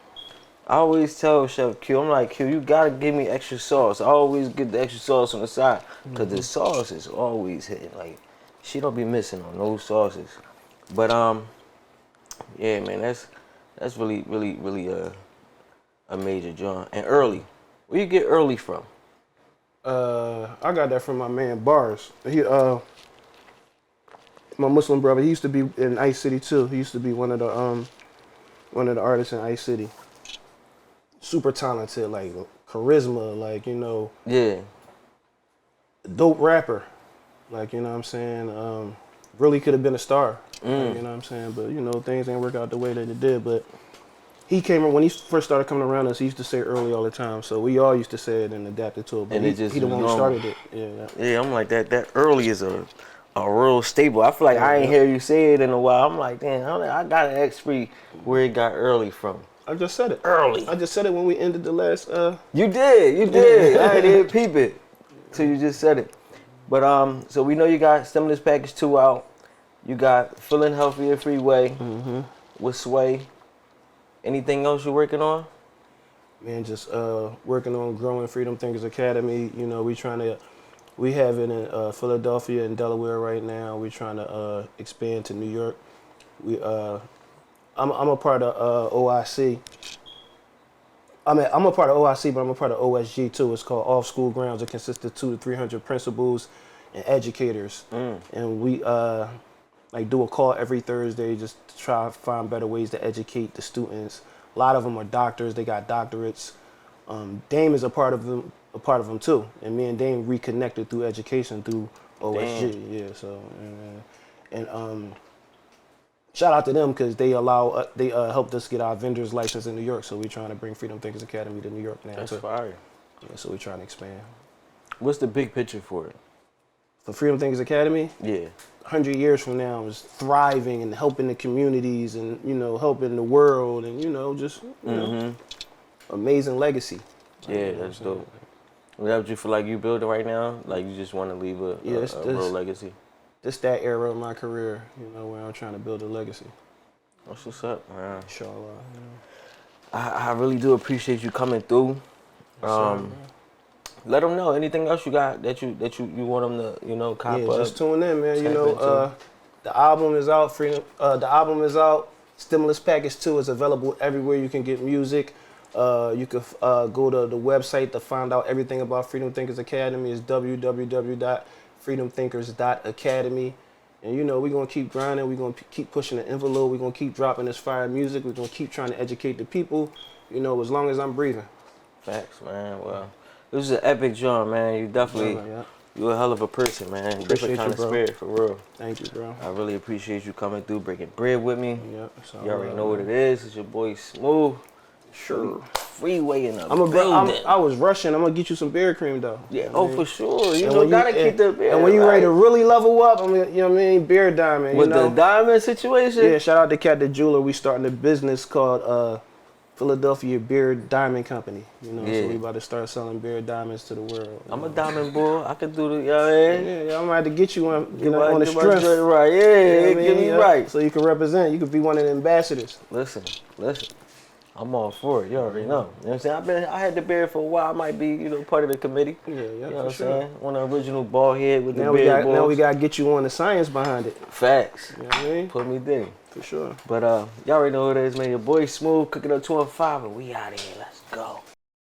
I always tell Chef Q, I'm like, Q, you gotta give me extra sauce. I always get the extra sauce on the side, cause the sauce is always hitting. Like, she don't be missing on those sauces. But yeah, man, that's really a major joint. And early, where you get early from? I got that from my man Bars. He my Muslim brother, he used to be in Ice City too. He used to be one of the artists in Ice City. Super talented, like charisma, like, you know. Yeah. Dope rapper. Like, you know what I'm saying? Really could have been a star. Like, you know what I'm saying? But, you know, things didn't work out the way that it did. But he came, when he first started coming around us, he used to say early all the time. So we all used to say it and adapted to it. But and he the one who started it. Yeah. Yeah, I'm like that early is a real staple. I feel like I ain't hear you say it in a while. I'm like, damn, I got an X-Free where it got early from. I just said it. Early. I just said it when we ended the last You did. I didn't peep it. So you just said it. But so we know you got Stimulus Package 2 out. You got Philadelphia Freeway with Sway. Anything else you're working on? Man, just working on growing Freedom Thinkers Academy. You know, we have it in Philadelphia and Delaware right now. We're trying to expand to New York. I'm a part of OIC, I'm a part of OIC, but I'm a part of OSG too. It's called Off School Grounds. It consists of 200 to 300 principals and educators, and we like do a call every Thursday just to try to find better ways to educate the students. A lot of them are doctors. They got doctorates. Dame is a part of them too, and me and Dame reconnected through education through OSG. Damn. Yeah, so and shout out to them because they helped us get our vendors license in New York. So we're trying to bring Freedom Thinkers Academy to New York now. That's too. fire. Yeah, so we're trying to expand. What's the big picture for it? For Freedom Thinkers Academy? Yeah. 100 years from now is thriving and helping the communities and, helping the world and, just, amazing legacy. Yeah, that's dope. What would you feel like you building right now? Like you just want to leave a real legacy? This that era of my career, where I'm trying to build a legacy. That's what's up, man. Inshallah. I really do appreciate you coming through. Let them know anything else you got that you want them to cop up. Yeah, just tune in, man. The album is out. The album is out. Stimulus Package 2 is available everywhere you can get music. You can go to the website to find out everything about Freedom Thinkers Academy. It's www.freedomthinkers.academy. And we're gonna keep grinding. We're gonna keep pushing the envelope. We're gonna keep dropping this fire music. We're gonna keep trying to educate the people. As long as I'm breathing. Facts, man. Well. This is an epic joint, man. You definitely, you're a hell of a person, man. Different kind of spirit, for real. Thank you, bro. I really appreciate you coming through, breaking bread with me. Yep. You already know what it is. It's your boy Smooth. Sure. Freeway in the building. I was rushing. I'm gonna get you some beard cream though. Yeah. For sure. You gotta keep the beard. And when you're ready to really level up, Beard Diamond. With the diamond situation. Yeah. Shout out to Cat the Jeweler. We starting a business called Philadelphia Beard Diamond Company, so we about to start selling beard diamonds to the world. I'm a diamond boy. I can do the, Yeah, I'm gonna have to get you on, on the strength. Right, get me right. So you can represent. You could be one of the ambassadors. Listen. I'm all for it. You already know. You know what I'm saying? I had the beard for a while. I might be, part of the committee. Yeah, you know what I'm saying? One of the original bald head with the beard. Now we gotta get you on the science behind it. Facts. You know what I mean? Put me there. For sure. But y'all already know who it is, man. Your boy Smooth, cooking up 2 and 5, and we out of here. Let's go.